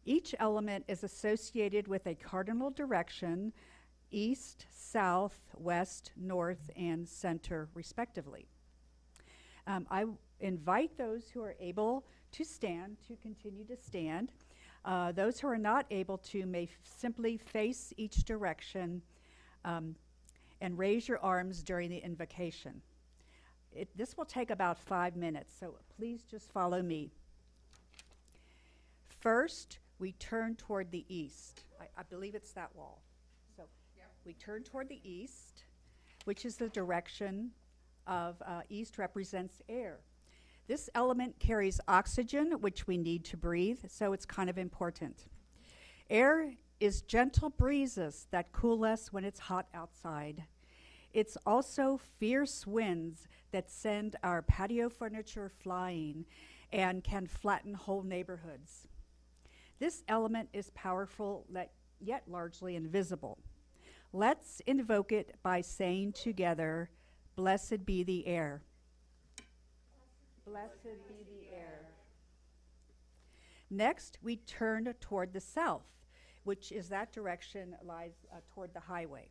Speaker 19: Each element is associated with a cardinal direction, east, south, west, north, and center, respectively. I invite those who are able to stand to continue to stand. Those who are not able to may simply face each direction and raise your arms during the invocation. This will take about 5 minutes, so please just follow me. First, we turn toward the east. I believe it's that wall. So we turn toward the east, which is the direction of east represents air. This element carries oxygen, which we need to breathe, so it's kind of important. Air is gentle breezes that cool us when it's hot outside. It's also fierce winds that send our patio furniture flying and can flatten whole neighborhoods. This element is powerful, yet largely invisible. Let's invoke it by saying together, "Blessed be the air." Blessed be the air. Next, we turn toward the south, which is that direction lies toward the highway.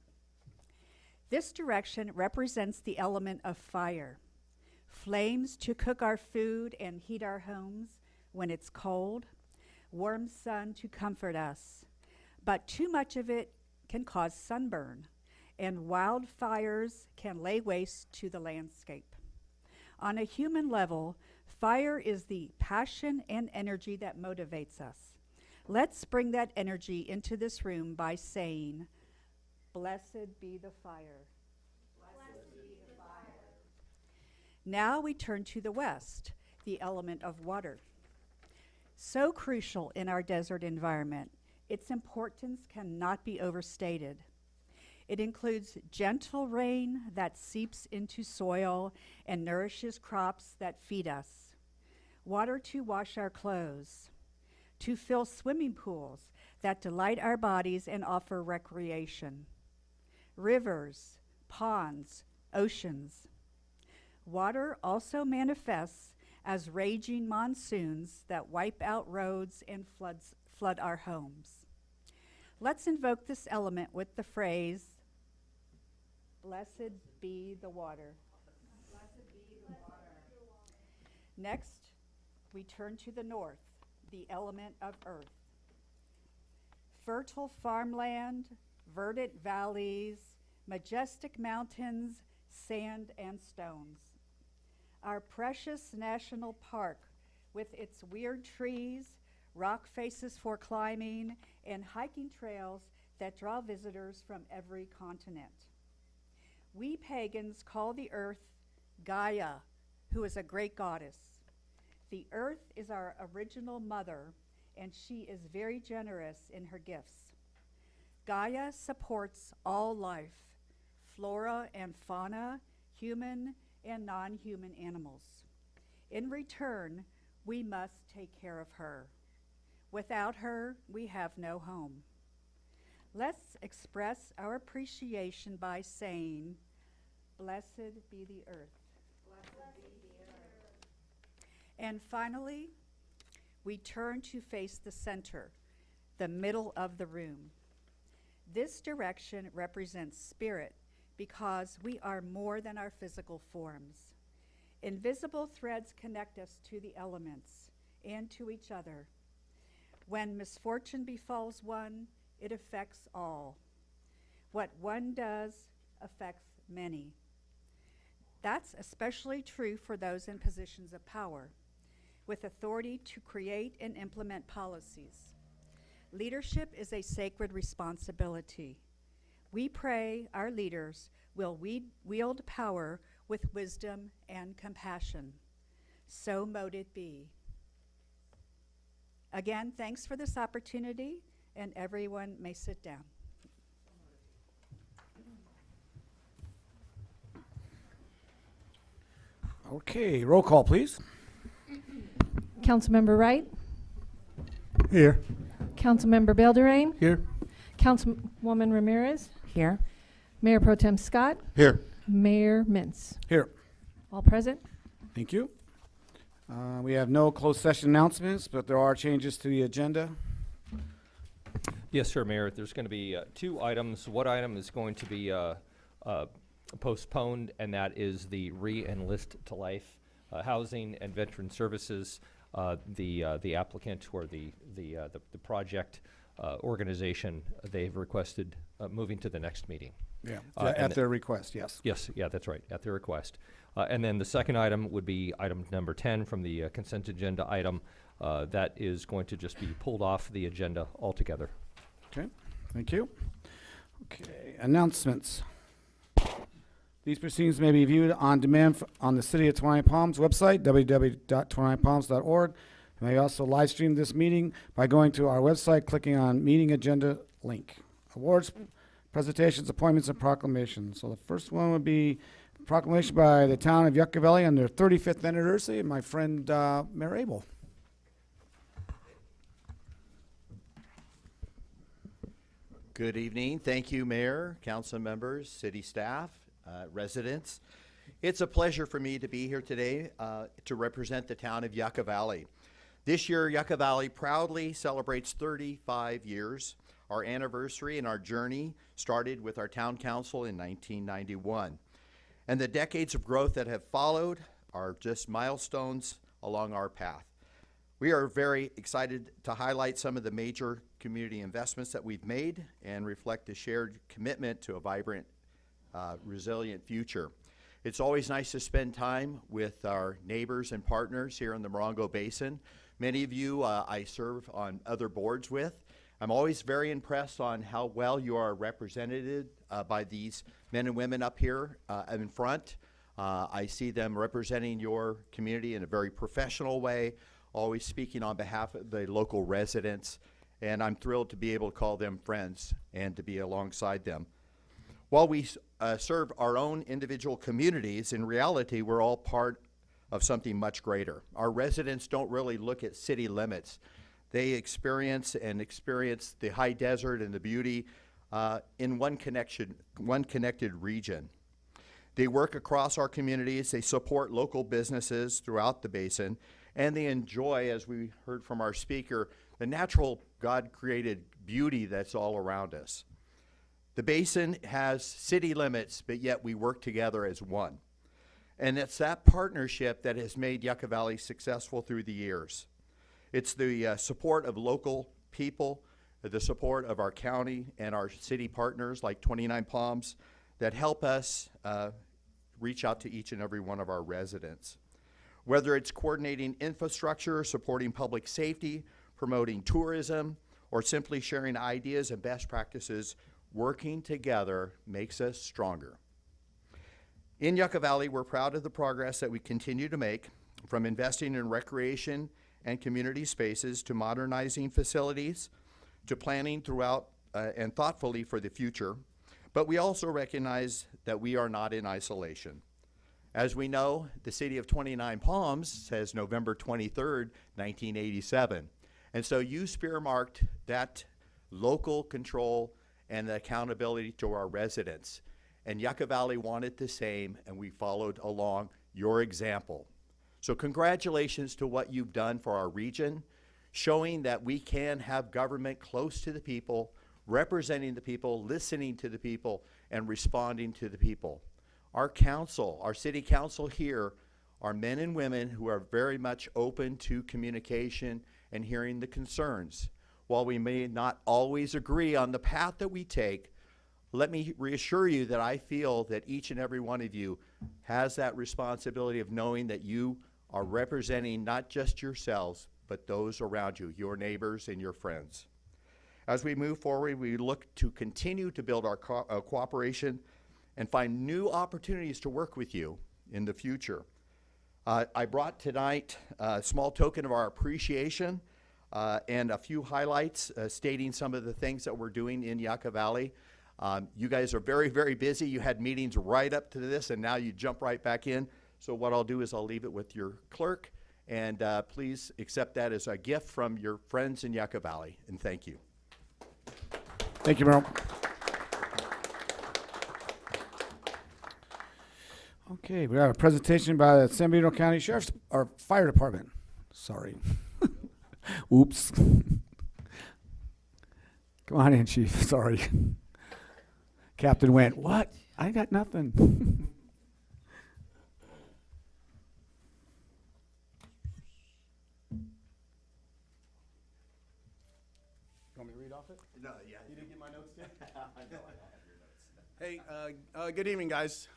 Speaker 19: This direction represents the element of fire. Flames to cook our food and heat our homes when it's cold. Warm sun to comfort us. But too much of it can cause sunburn, and wildfires can lay waste to the landscape. On a human level, fire is the passion and energy that motivates us. Let's bring that energy into this room by saying, "Blessed be the fire." Blessed be the fire. Now we turn to the west, the element of water. So crucial in our desert environment, its importance cannot be overstated. It includes gentle rain that seeps into soil and nourishes crops that feed us. Water to wash our clothes, to fill swimming pools that delight our bodies and offer recreation. Rivers, ponds, oceans. Water also manifests as raging monsoons that wipe out roads and flood our homes. Let's invoke this element with the phrase, "Blessed be the water." Blessed be the water. Next, we turn to the north, the element of earth. Fertile farmland, verdant valleys, majestic mountains, sand and stones. Our precious national park with its weird trees, rock faces for climbing, and hiking trails that draw visitors from every continent. We pagans call the earth Gaia, who is a great goddess. The earth is our original mother, and she is very generous in her gifts. Gaia supports all life, flora and fauna, human and non-human animals. In return, we must take care of her. Without her, we have no home. Let's express our appreciation by saying, "Blessed be the earth." Blessed be the earth. And finally, we turn to face the center, the middle of the room. This direction represents spirit because we are more than our physical forms. Invisible threads connect us to the elements and to each other. When misfortune befalls one, it affects all. What one does affects many. That's especially true for those in positions of power, with authority to create and implement policies. Leadership is a sacred responsibility. We pray our leaders will wield power with wisdom and compassion. So mote it be. Again, thanks for this opportunity, and everyone may sit down.
Speaker 1: Okay, roll call, please.
Speaker 9: Councilmember Wright,
Speaker 6: Here.
Speaker 9: Councilmember Belderain,
Speaker 6: Here.
Speaker 9: Councilwoman Ramirez. Here. Mayor Pro Tem Scott,
Speaker 11: Here.
Speaker 9: Mayor Mintz.
Speaker 1: Here.
Speaker 9: All present?
Speaker 1: Thank you. We have no closed session announcements, but there are changes to the agenda.
Speaker 20: Yes, sir, Mayor. There's going to be two items. One item is going to be postponed, and that is the Re-Enlist to Life Housing and Veteran Services. The applicant or the project organization, they've requested moving to the next meeting.
Speaker 1: Yeah,
Speaker 20: and
Speaker 1: at their request, yes.
Speaker 20: Yes, yeah, that's right, at their request. And then the second item would be item number 10 from the consent agenda item. That is going to just be pulled off the agenda altogether.
Speaker 1: Okay, thank you. Okay, announcements. These proceedings may be viewed on demand on the City of Twentynine Palms website, www.twentyninepalms.org. You may also live stream this meeting by going to our website, clicking on Meeting Agenda link. Awards presentations, appointments, and proclamations. So the first one would be proclamation by the town of Yucca Valley on their 35th anniversary, and my friend Mayor Abel.
Speaker 21: Good evening. Thank you, Mayor, council members, city staff, residents. It's a pleasure for me to be here today to represent the town of Yucca Valley. This year, Yucca Valley proudly celebrates 35 years. Our anniversary and our journey started with our town council in 1991. And the decades of growth that have followed are just milestones along our path. We are very excited to highlight some of the major community investments that we've made and reflect a shared commitment to a vibrant, resilient future. It's always nice to spend time with our neighbors and partners here in the Morongo Basin. Many of you I serve on other boards with. I'm always very impressed on how well you are represented by these men and women up here in front. I see them representing your community in a very professional way, always speaking on behalf of the local residents, and I'm thrilled to be able to call them friends and to be alongside them. While we serve our own individual communities, in reality, we're all part of something much greater. Our residents don't really look at city limits. They experience the high desert and the beauty in one connected region. They work across our communities, they support local businesses throughout the basin, and they enjoy, as we heard from our speaker, the natural God-created beauty that's all around us. The basin has city limits, but yet we work together as one. And it's that partnership that has made Yucca Valley successful through the years. It's the support of local people, the support of our county and our city partners like Twentynine Palms that help us reach out to each and every one of our residents. Whether it's coordinating infrastructure, supporting public safety, promoting tourism, or simply sharing ideas and best practices, working together makes us stronger. In Yucca Valley, we're proud of the progress that we continue to make, from investing in recreation and community spaces to modernizing facilities to planning throughout and thoughtfully for the future. But we also recognize that we are not in isolation. As we know, the city of Twentynine Palms says November 23rd, 1987. And so you spearmarked that local control and the accountability to our residents. And Yucca Valley wanted the same, and we followed along your example. So congratulations to what you've done for our region, showing that we can have government close to the people, representing the people, listening to the people, and responding to the people. Our council, our city council here, are men and women who are very much open to communication and hearing the concerns. While we may not always agree on the path that we take, let me reassure you that I feel that each and every one of you has that responsibility of knowing that you are representing not just yourselves, but those around you, your neighbors and your friends. As we move forward, we look to continue to build our cooperation and find new opportunities to work with you in the future. I brought tonight a small token of our appreciation and a few highlights stating some of the things that we're doing in Yucca Valley. You guys are very, very busy. You had meetings right up to this, and now you jump right back in. So what I'll do is I'll leave it with your clerk, and please accept that as a gift from your friends in Yucca Valley, and thank you.
Speaker 1: Thank you, Merrill. Okay, we have a presentation by the San Bernardino County Sheriff's or Fire Department. Sorry. Oops. Come on in, Chief. Sorry. Captain went, what? I got nothing.
Speaker 22: Want me to read off it?
Speaker 21: No, yeah. You didn't get my notes yet? I know I have your notes.
Speaker 22: Hey, good evening, guys.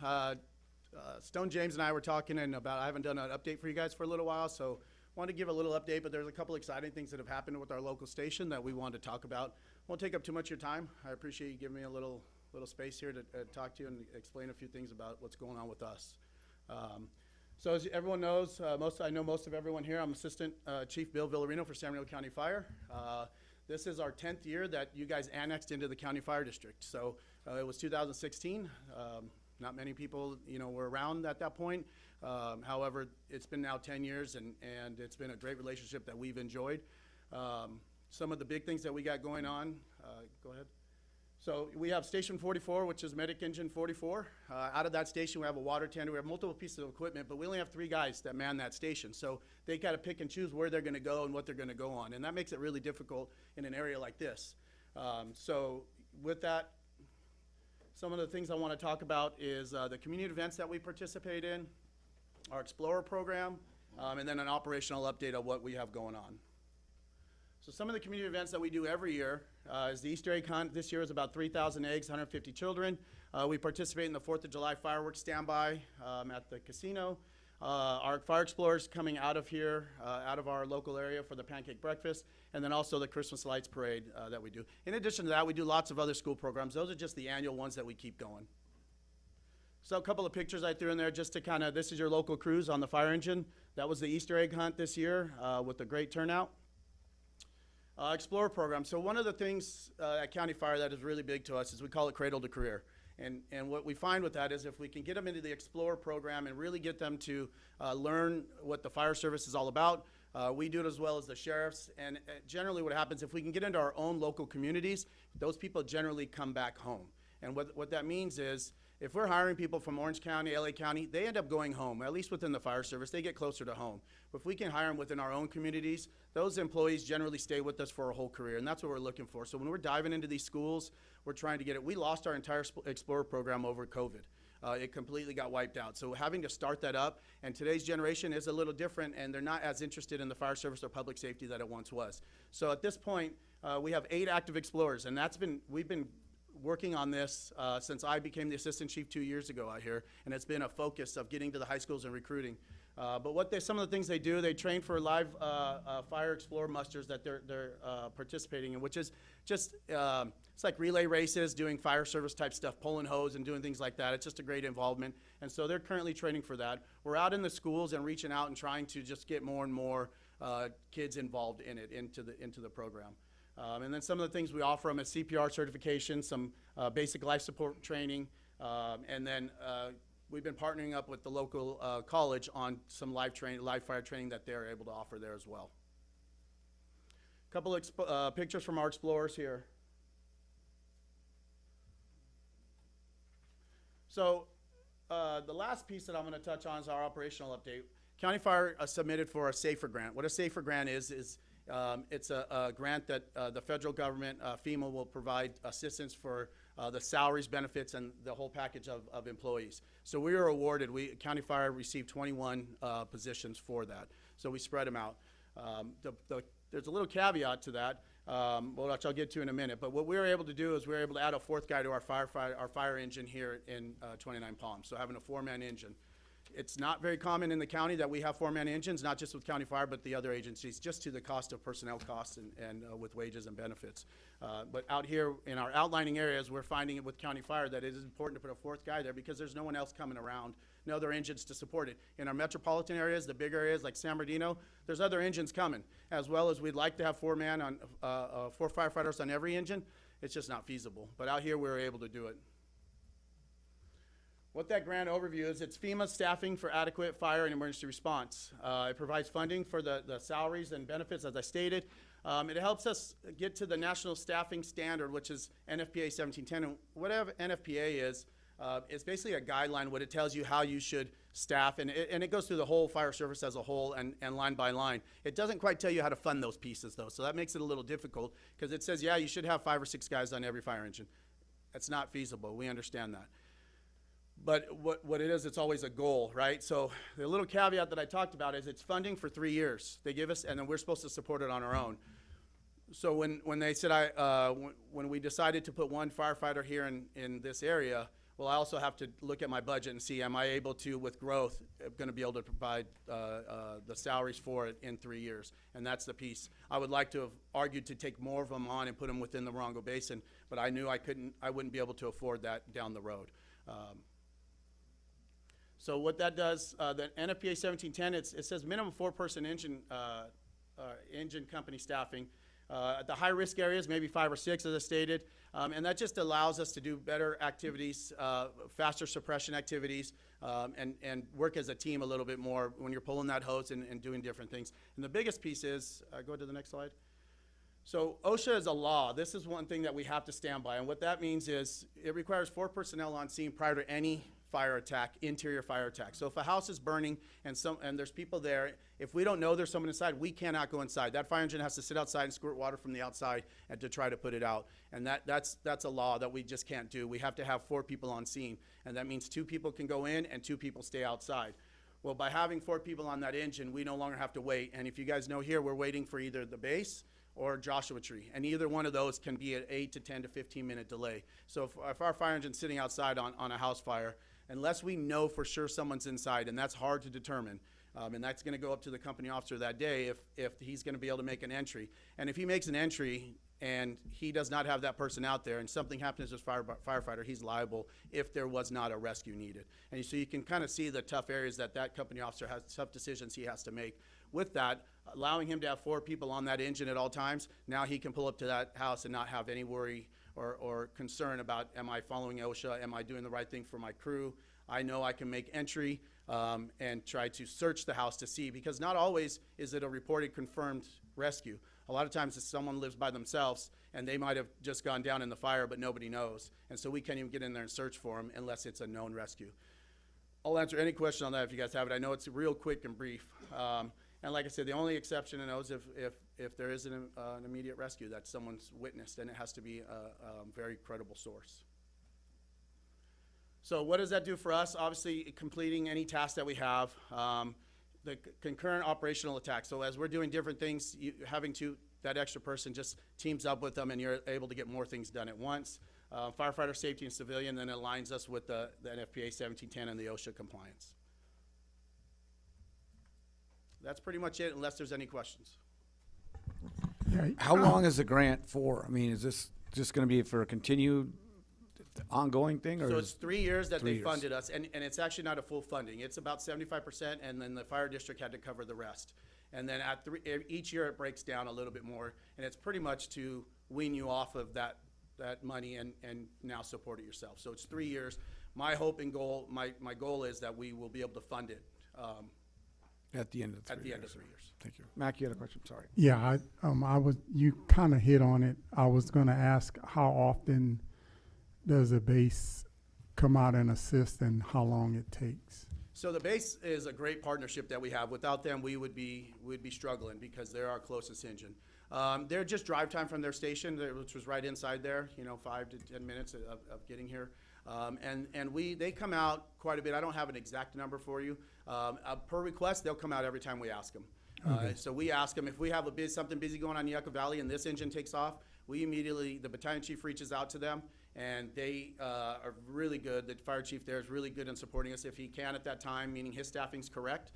Speaker 22: Stone James and I were talking and about, I haven't done an update for you guys for a little while, so wanted to give a little update, but there's a couple exciting things that have happened with our local station that we wanted to talk about. Won't take up too much of your time. I appreciate you giving me a little space here to talk to you and explain a few things about what's going on with us. So as everyone knows, I know most of everyone here, I'm Assistant Chief Bill Villarino for San Bernardino County Fire. This is our 10th year that you guys annexed into the County Fire District. So It was 2016. Not many people, were around at that point. However, it's been now 10 years, and it's been a great relationship that we've enjoyed. Some of the big things that we got going on, go ahead. So we have Station 44, which is Medic Engine 44. Out of that station, we have a water tender. We have multiple pieces of equipment, but we only have 3 guys that man that station. So they got to pick and choose where they're going to go and what they're going to go on. And that makes it really difficult in an area like this. So with that, some of the things I want to talk about is the community events that we participate in, our Explorer program, and then an operational update of what we have going on. So some of the community events that we do every year is the Easter egg hunt. This year is about 3,000 eggs, 150 children. We participate in the 4th of July fireworks standby at the casino. Our fire explorers coming out of here, out of our local area for the pancake breakfast, and then also the Christmas lights parade that we do. In addition to that, we do lots of other school programs. Those are just the annual ones that we keep going. So a couple of pictures I threw in there just to kind of, this is your local crews on the fire engine. That was the Easter egg hunt this year with a great turnout. Explorer program. So one of the things at County Fire that is really big to us is we call it cradle to career. And what we find with that is if we can get them into the Explorer program and really get them to learn what the fire service is all about, we do it as well as the sheriffs. And generally what happens, if we can get into our own local communities, those people generally come back home. And what that means is if we're hiring people from Orange County, LA County, they end up going home, at least within the fire service. They get closer to home. But if we can hire them within our own communities, those employees generally stay with us for a whole career, and that's what we're looking for. So when we're diving into these schools, we're trying to get it. We lost our entire Explorer program over COVID. It completely got wiped out. So having to start that up, and today's generation is a little different, and they're not as interested in the fire service or public safety that it once was. So at this point, we have 8 active Explorers, and we've been working on this since I became the assistant chief 2 years ago out here, and it's been a focus of getting to the high schools and recruiting. But some of the things they do, they train for live fire explorer musters that they're participating in, which is just, it's like relay races, doing fire service type stuff, pulling hose and doing things like that. It's just a great involvement. And so they're currently training for that. We're out in the schools and reaching out and trying to just get more and more kids involved in it, into the program. And then some of the things we offer them is CPR certification, some basic life support training, and then we've been partnering up with the local college on some live fire training that they're able to offer there as well. A couple of pictures from our explorers here. So the last piece that I'm going to touch on is our operational update. County Fire submitted for a SAFER grant. What a SAFER grant is it's a grant that the federal government, FEMA, will provide assistance for the salaries, benefits, and the whole package of employees. So we were awarded, County Fire received 21 positions for that. So we spread them out. There's a little caveat to that, which I'll get to in a minute. But what we were able to do is we were able to add a 4th guy to our fire engine here in Twentynine Palms. So having a 4-man engine. It's not very common in the county that we have 4-man engines, not just with County Fire, but the other agencies, just to the cost of personnel costs and with wages and benefits. But out here in our outlining areas, we're finding it with County Fire that it is important to put a 4th guy there because there's no one else coming around, no other engines to support it. In our metropolitan areas, the big areas like San Bernardino, there's other engines coming, as well as we'd like to have 4 firefighters on every engine. It's just not feasible. But out here, we were able to do it. What that grant overview is, it's FEMA staffing for adequate fire and emergency response. It provides funding for the salaries and benefits, as I stated. It helps us get to the national staffing standard, which is NFPA 1710. And whatever NFPA is, it's basically a guideline. What it tells you how you should staff, and it goes through the whole fire service as a whole and line by line. It doesn't quite tell you how to fund those pieces, though, so that makes it a little difficult because it says, yeah, you should have 5 or 6 guys on every fire engine. That's not feasible. We understand that. But what it is, it's always a goal, right? So the little caveat that I talked about is it's funding for 3 years. They give us, and then we're supposed to support it on our own. So when they said when we decided to put 1 firefighter here in this area, well, I also have to look at my budget and see, am I able to, with growth, going to be able to provide the salaries for it in 3 years? And that's the piece. I would like to have argued to take more of them on and put them within the Morongo Basin, but I knew I wouldn't be able to afford that down the road. So what that does, the NFPA 1710, it says minimum 4-person engine company staffing. At the high-risk areas, maybe 5 or 6, as I stated. And that just allows us to do better activities, faster suppression activities, and work as a team a little bit more when you're pulling that hose and doing different things. And the biggest piece is, go to the next slide. So OSHA is a law. This is one thing that we have to stand by. And what that means is it requires 4 personnel on scene prior to any fire attack, interior fire attack. So if a house is burning and there's people there, if we don't know there's someone inside, we cannot go inside. That fire engine has to sit outside and squirt water from the outside and to try to put it out. And that's a law that we just can't do. We have to have 4 people on scene. And that means 2 people can go in and 2 people stay outside. Well, by having 4 people on that engine, we no longer have to wait. And if you guys know here, we're waiting for either the base or Joshua Tree, and either one of those can be an 8 to 10 to 15 minute delay. So if our fire engine's sitting outside on a house fire, unless we know for sure someone's inside, and that's hard to determine, and that's gonna go up to the company officer that day if he's gonna be able to make an entry. And if he makes an entry and he does not have that person out there and something happens to his firefighter, he's liable if there was not a rescue needed. And so you can kind of see the tough areas that company officer has, tough decisions he has to make. With that, allowing him to have 4 people on that engine at all times, now he can pull up to that house and not have any worry or concern about, am I following OSHA? Am I doing the right thing for my crew? I know I can make entry and try to search the house to see, because not always is it a reported confirmed rescue. A lot of times it's someone lives by themselves and they might have just gone down in the fire, but nobody knows. And so we can't even get in there and search for them unless it's a known rescue. I'll answer any question on that if you guys have it. I know it's real quick and brief. And like I said, the only exception in those if there is an immediate rescue that someone's witnessed, and it has to be a very credible source. So what does that do for us? Obviously, completing any task that we have, the concurrent operational attack. So as we're doing different things, that extra person just teams up with them, and you're able to get more things done at once. Firefighter safety and civilian, then it aligns us with the NFPA 1710 and the OSHA compliance. That's pretty much it, unless there's any questions.
Speaker 6: Yeah,
Speaker 1: How long is the grant for? I mean, is this just going to be for a continued ongoing thing? Or
Speaker 22: So it's 3 years that
Speaker 1: 3
Speaker 22: they
Speaker 1: years.
Speaker 22: funded us, and it's actually not a full funding. It's about 75%, and then the fire district had to cover the rest. And then each year it breaks down a little bit more, and it's pretty much to wean you off of that money and now support it yourself. So it's 3 years. My hope and goal, my goal is that we will be able to fund it
Speaker 1: At the end of 3
Speaker 22: at the
Speaker 1: years.
Speaker 22: end of 3 years.
Speaker 1: Thank you. Mac, you had a question? Sorry.
Speaker 6: Yeah, you kind of hit on it. I was going to ask, how often does a base come out and assist, and how long it takes?
Speaker 22: So the base is a great partnership that we have. Without them, we'd be struggling because they're our closest engine. They're just drive time from their station, which was right inside there, 5 to 10 minutes of getting here. And they come out quite a bit. I don't have an exact number for you. Per request, they'll come out every time we ask them.
Speaker 6: Okay.
Speaker 22: So we ask them if we have something busy going on in Yucca Valley and this engine takes off, the battalion chief reaches out to them, and they are really good. The fire chief there is really good in supporting us. If he can at that time, meaning his staffing's correct,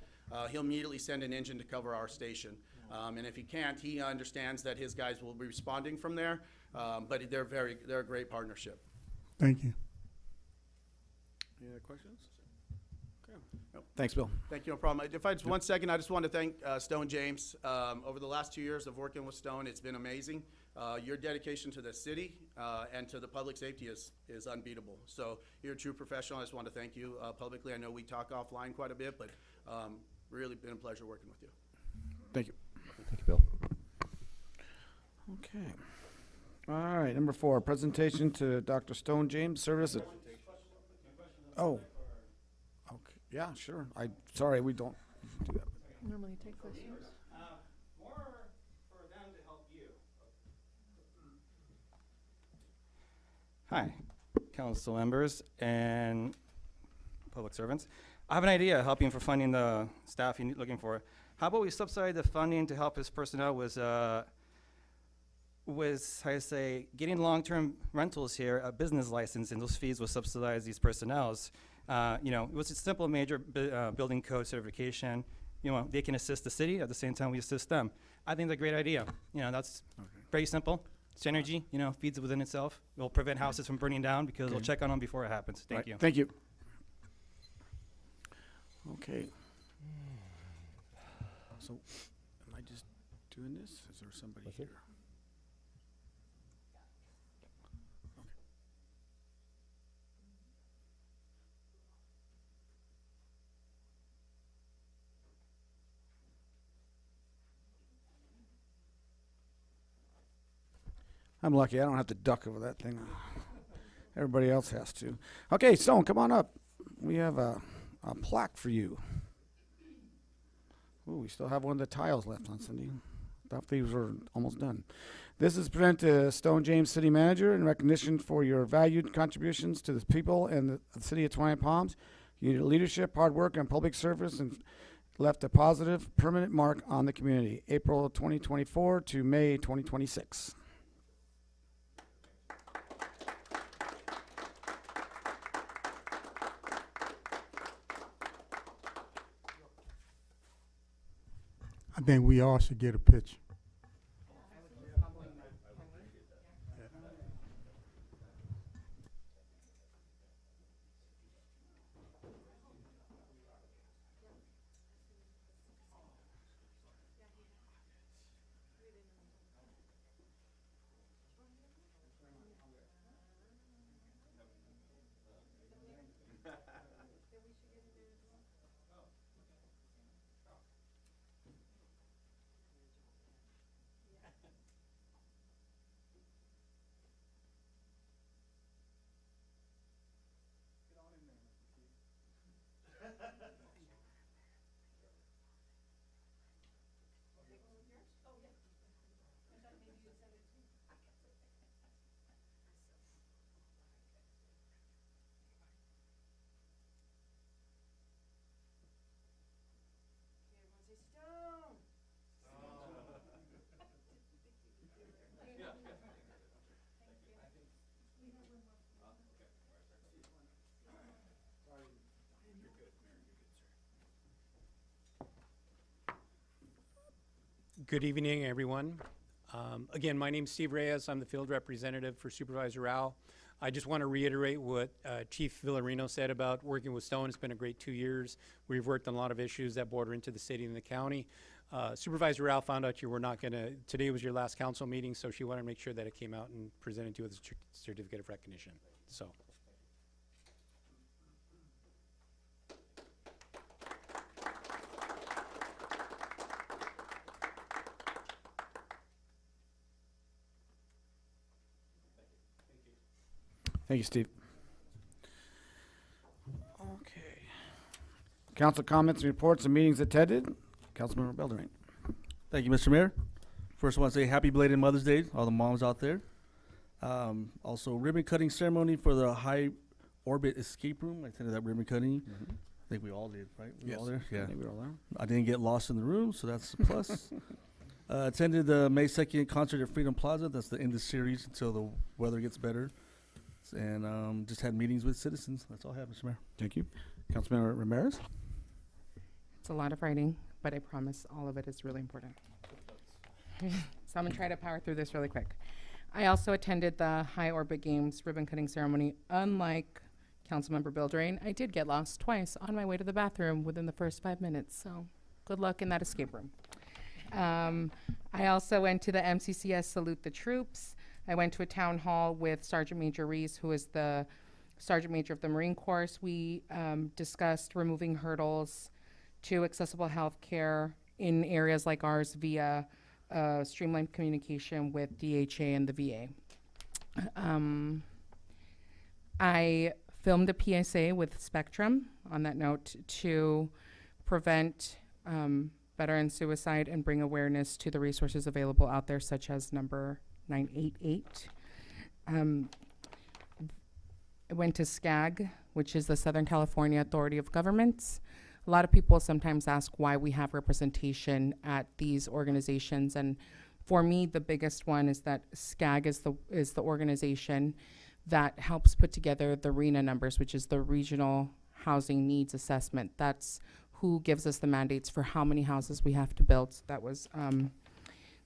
Speaker 22: he'll immediately send an engine to cover our station. And if he can't, he understands that his guys will be responding from there. But they're a great partnership.
Speaker 6: Thank you.
Speaker 22: Any other questions? Okay. Nope.
Speaker 1: Thanks, Bill.
Speaker 22: Thank you, no problem. If I just 1 second, I just want to thank Stone James. Over the last 2 years of working with Stone, it's been amazing. Your dedication to the city and to the public safety is unbeatable. So you're a true professional. I just want to thank you publicly. I know we talk offline quite a bit, but really been a pleasure working with you.
Speaker 1: Thank you.
Speaker 20: Thank you, Bill.
Speaker 1: Okay. All right, number 4, presentation to Dr. Stone James, service. Oh. Okay. Yeah, sure. Sorry, we don't do that.
Speaker 9: Normally take questions.
Speaker 3: More for them to help you.
Speaker 4: Hi, council members and public servants. I have an idea helping for funding the staff you're looking for. How about we subsidize the funding to help his personnel with how I say, getting long-term rentals here, a business license, and those fees will subsidize these personnels. It was a simple major building code certification. They can assist the city at the same time we assist them. I think it's a great idea. That's very simple. Synergy, feeds within itself. It'll prevent houses from burning down because we'll check on them before it happens. Thank you.
Speaker 1: Thank you. Okay. So, am I just doing this? Is there somebody here? I'm lucky. I don't have to duck over that thing. Everybody else has to. Okay, Stone, come on up. We have a plaque for you. Ooh, we still have one of the tiles left on Cindy. Thought these were almost done. This is presented to Stone James City Manager in recognition for your valued contributions to the people and the city of Twentynine Palms. Your leadership, hard work, and public service and left a positive, permanent mark on the community. April 2024 to May 2026.
Speaker 6: I think we all should get a picture.
Speaker 3: Good evening, everyone. Again, my name's Steve Reyes. I'm the field representative for Supervisor Rao. I just want to reiterate what Chief Villarino said about working with Stone. It's been a great 2 years. We've worked on a lot of issues that border into the city and the county. Supervisor Rao found out you were not going to, today was your last council meeting, so she wanted to make sure that it came out and presented to you with a certificate of recognition. So.
Speaker 1: Thank you, Steve. Okay. Council comments and reports and meetings attended. Councilmember Bernardino.
Speaker 5: Thank you, Mr. Mayor. First, I want to say happy belated Mother's Day, all the moms out there. Also, ribbon cutting ceremony for the High Orbit Escape Room. I attended that ribbon cutting. I think we all did, right? We were all there? Yeah.
Speaker 1: I think we were all there.
Speaker 5: I didn't get lost in the room, so that's a plus. Attended the May 2nd concert at Freedom Plaza. That's the end of the series until the weather gets better. And just had meetings with citizens. That's all I have, Mr. Mayor.
Speaker 1: Thank you. Councilmember Ramirez.
Speaker 9: It's a lot of writing, but I promise all of it is really important. So I'm gonna try to power through this really quick. I also attended the High Orbit Games ribbon cutting ceremony. Unlike Councilmember Bildrain, I did get lost twice on my way to the bathroom within the first 5 minutes. So good luck in that escape room. I also went to the MCCS Salute the Troops. I went to a town hall with Sergeant Major Reese, who is the Sergeant Major of the Marine Corps. We discussed removing hurdles to accessible health care in areas like ours via streamlined communication with DHA and the VA. I filmed a PSA with Spectrum, on that note, to prevent veteran suicide and bring awareness to the resources available out there, such as number 988. I went to SCAG, which is the Southern California Authority of Governments. A lot of people sometimes ask why we have representation at these organizations, and for me, the biggest one is that SCAG is the organization that helps put together the RENA numbers, which is the Regional Housing Needs Assessment. That's who gives us the mandates for how many houses we have to build. So that was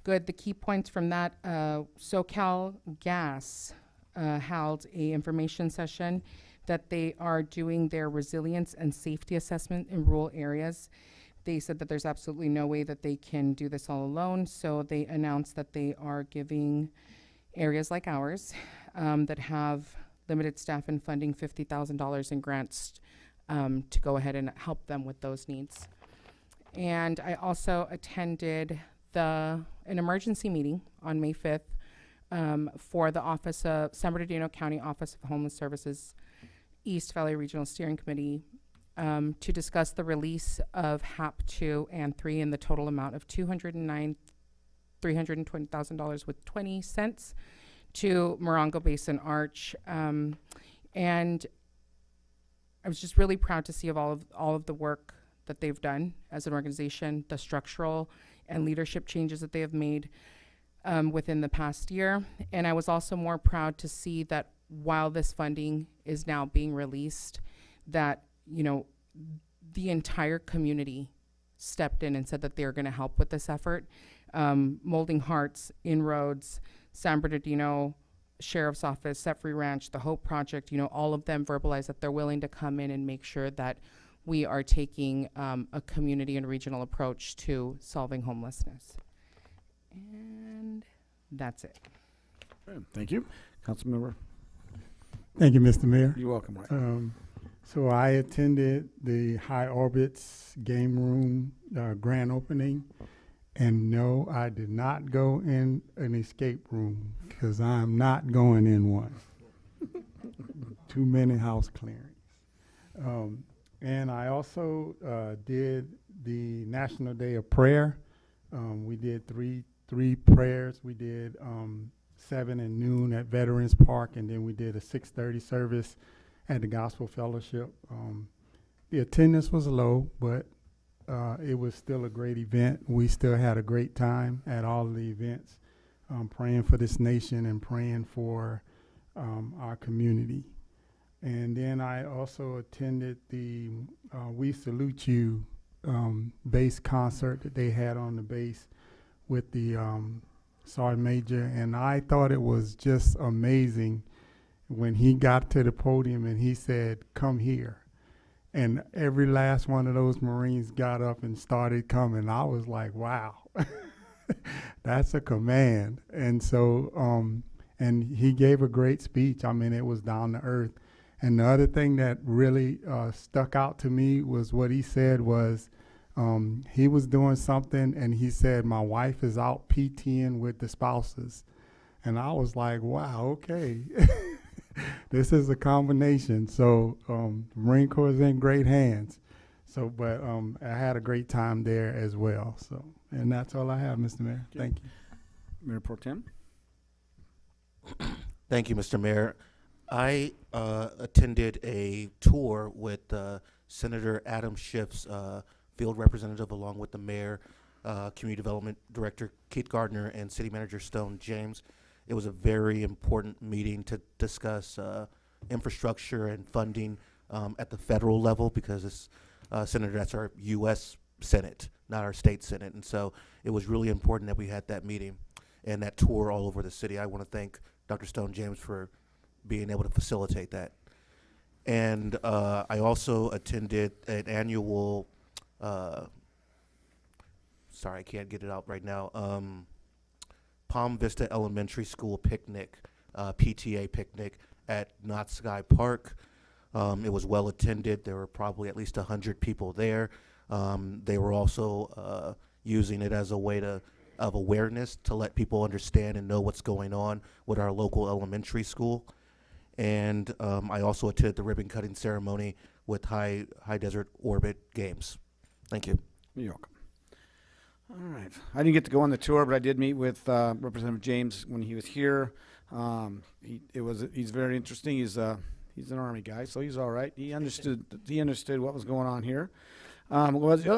Speaker 9: good. The key points from that, SoCal Gas held a information session that they are doing their resilience and safety assessment in rural areas. They said that there's absolutely no way that they can do this all alone, so they announced that they are giving areas like ours that have limited staff and funding $50,000 in grants to go ahead and help them with those needs. And I also attended an emergency meeting on May 5th for the San Bernardino County Office of Homeless Services East Valley Regional Steering Committee to discuss the release of HAP 2 and 3 in the total amount of $320,000 with 20 cents to Morongo Basin Arch. And I was just really proud to see of all of the work that they've done as an organization, the structural and leadership changes that they have made within the past year. And I was also more proud to see that while this funding is now being released, that, you know, the entire community stepped in and said that they're gonna help with this effort. Molding Hearts, Inroads, San Bernardino Sheriff's Office, Set Free Ranch, the Hope Project, you know, all of them verbalized that they're willing to come in and make sure that we are taking a community and regional approach to solving homelessness. And that's it.
Speaker 1: Thank you. Councilmember.
Speaker 6: Thank you, Mr. Mayor.
Speaker 1: You're welcome. Right.
Speaker 6: So I attended the High Orbits Game Room grand opening, and no, I did not go in an escape room because I'm not going in one. Too many house clearings. And I also did the National Day of Prayer. We did three prayers. We did 7 and noon at Veterans Park, and then we did a 6:30 service at the Gospel Fellowship. The attendance was low, but it was still a great event. We still had a great time at all of the events, praying for this nation and praying for our community. And then I also attended the We Salute You bass concert that they had on the bass with the Sergeant Major, and I thought it was just amazing when he got to the podium and he said, "Come here." And every last one of those Marines got up and started coming. I was like, wow, that's a command. And so, and he gave a great speech. I mean, it was down to earth. And the other thing that really stuck out to me was what he said was, he was doing something and he said, "My wife is out PTing with the spouses." And I was like, wow, okay. This is a combination. So the Marine Corps is in great hands. So, but I had a great time there as well. So, and that's all I have, Mr. Mayor.
Speaker 1: Okay.
Speaker 6: Thank you.
Speaker 1: Mayor Pro Tem.
Speaker 11: Thank you, Mr. Mayor. I attended a tour with Senator Adam Schiff's field representative, along with the mayor, community development director Keith Gardner, and city manager Stone James. It was a very important meeting to discuss infrastructure and funding at the federal level, because it's Senator, that's our U.S. Senate, not our state Senate. And so it was really important that we had that meeting and that tour all over the city. I want to thank Dr. Stone James for being able to facilitate that. And I also attended an annual, sorry, I can't get it out right now, Palm Vista Elementary School picnic, PTA picnic at Knott Sky Park. It was well attended. There were probably at least 100 people there. They were also using it as a way of awareness to let people understand and know what's going on with our local elementary school. And I also attended the ribbon cutting ceremony with High Desert Orbit Games. Thank you.
Speaker 1: You're welcome. All right. I didn't get to go on the tour, but I did meet with Representative James when he was here. He's very interesting. He's an Army guy, so he's all right. He understood what was going on here. I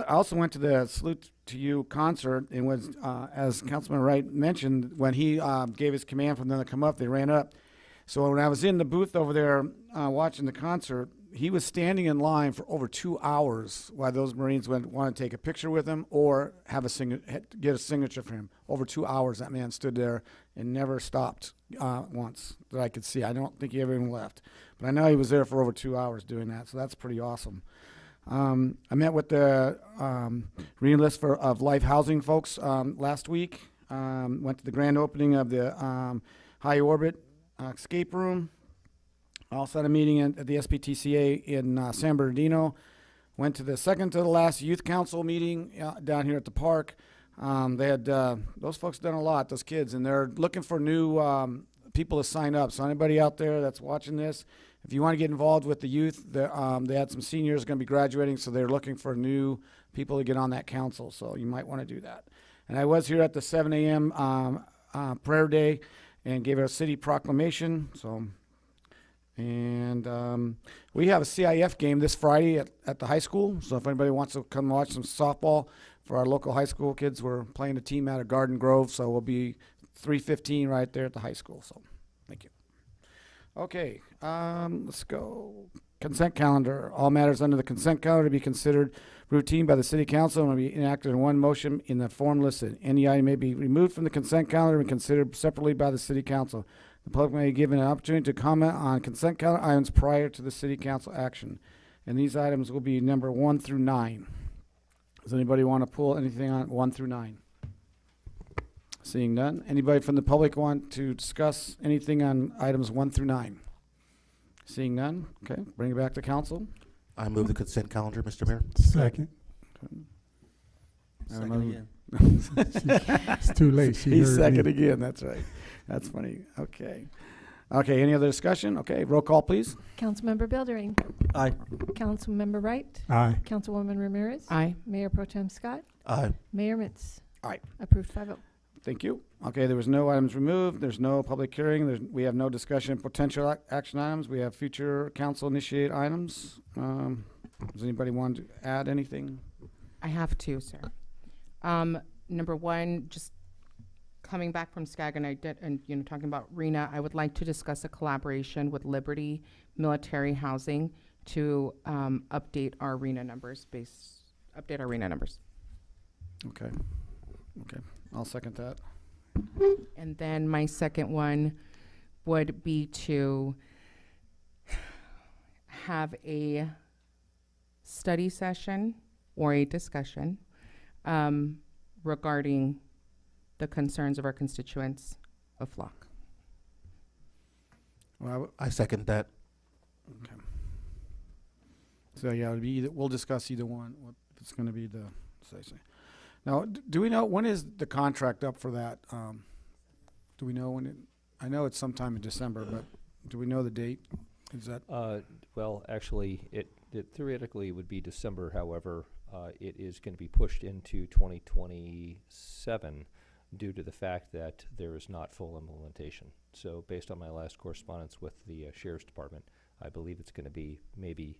Speaker 1: also went to the Salute to You concert, and was as Councilman Wright mentioned, when he gave his command for them to come up, they ran up. So when I was in the booth over there watching the concert, he was standing in line for over 2 hours while those Marines want to take a picture with him or get a signature for him. Over 2 hours, that man stood there and never stopped once that I could see. I don't think he ever even left. But I know he was there for over 2 hours doing that, so that's pretty awesome. I met with the Re-Enlist of LAIF housing folks last week. Went to the grand opening of the High Orbit escape room. Also had a meeting at the SPTCA in San Bernardino. Went to the second to the last youth council meeting down here at the park. They had, those folks done a lot, those kids, and they're looking for new people to sign up. So anybody out there that's watching this, if you want to get involved with the youth, they had some seniors going to be graduating, so they're looking for new people to get on that council. So you might want to do that. And I was here at the 7 a.m. Prayer Day and gave a city proclamation. So, and we have a CIF game this Friday at the high school. So if anybody wants to come watch some softball for our local high school kids, we're playing a team out of Garden Grove. So we'll be 3:15 right there at the high school. So thank you. Okay, let's go. Consent calendar. All matters under the consent calendar to be considered routine by the city council and will be enacted in one motion in the form listed. Any item may be removed from the consent calendar and considered separately by the city council. The public may be given an opportunity to comment on consent calendar items prior to the city council action. And these items will be number 1 through 9. Does anybody want to pull anything on 1 through 9? Seeing none. Anybody from the public want to discuss anything on items 1 through 9? Seeing none. Okay, bring it back to council.
Speaker 11: I move the consent calendar, Mr. Mayor.
Speaker 6: Second.
Speaker 5: Second again.
Speaker 6: It's too late. She
Speaker 1: He's
Speaker 6: heard
Speaker 1: second
Speaker 6: me.
Speaker 1: again. That's right. That's funny. Okay. Okay, any other discussion? Okay, roll call, please.
Speaker 7: Councilmember Buildering.
Speaker 5: Aye.
Speaker 7: Councilmember Wright.
Speaker 6: Aye.
Speaker 7: Councilwoman Ramirez.
Speaker 9: Aye.
Speaker 7: Mayor Pro Tem Scott.
Speaker 11: Aye.
Speaker 7: Mayor Mitz.
Speaker 1: Aye.
Speaker 7: Approved 5-0.
Speaker 1: Thank you. Okay, there was no items removed. There's no public hearing. We have no discussion of potential action items. We have future council initiated items. Does anybody want to add anything?
Speaker 9: I have two, sir. Number one, just coming back from SCAG and talking about RENA, I would like to discuss a collaboration with Liberty Military Housing to update our RENA numbers.
Speaker 1: Okay. Okay. I'll second that.
Speaker 9: And then my second one would be to have a study session or a discussion regarding the concerns of our constituents of flock.
Speaker 1: Well,
Speaker 11: I second that.
Speaker 1: okay. So yeah, it'll be either, we'll discuss either one. What if it's going to be the session. Now, do we know when is the contract up for that? Do we know when it? I know it's sometime in December, but do we know the date? Is that?
Speaker 20: Well, actually, it theoretically would be December. However, it is going to be pushed into 2027 due to the fact that there is not full implementation. So based on my last correspondence with the Sheriff's Department, I believe it's going to be maybe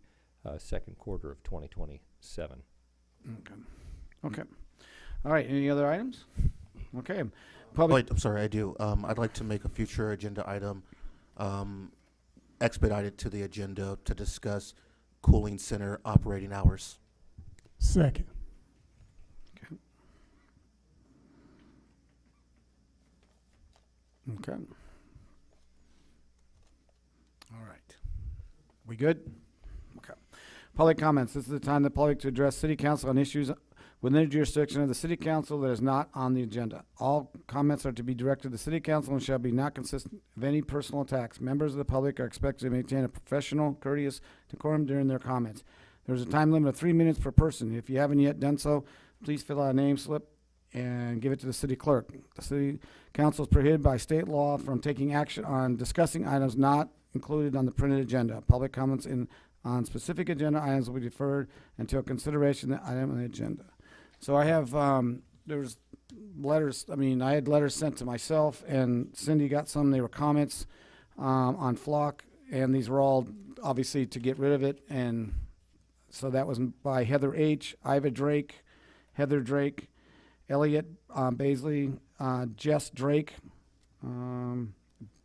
Speaker 20: second quarter of 2027.
Speaker 1: Okay. Okay. All right. Any other items? Okay.
Speaker 11: Wait, I'm sorry, I do. I'd like to make a future agenda item expedited to the agenda to discuss cooling center operating hours.
Speaker 6: Second.
Speaker 1: Okay. Okay. All right. We good? Okay. Public comments. This is the time the public to address city council on issues within the jurisdiction of the city council that is not on the agenda. All comments are to be directed to the city council and shall be not consistent of any personal attacks. Members of the public are expected to maintain a professional, courteous decorum during their comments. There's a time limit of 3 minutes per person. If you haven't yet done so, please fill out a name slip and give it to the city clerk. The city council is prohibited by state law from taking action on discussing items not included on the printed agenda. Public comments on specific agenda items will be deferred until consideration of the item on the agenda. So I have, there was letters, I had letters sent to myself, and Cindy got some. They were comments on flock, and these were all obviously to get rid of it. And so that was by Heather H., Iva Drake, Heather Drake, Elliot Baisley, Jess Drake,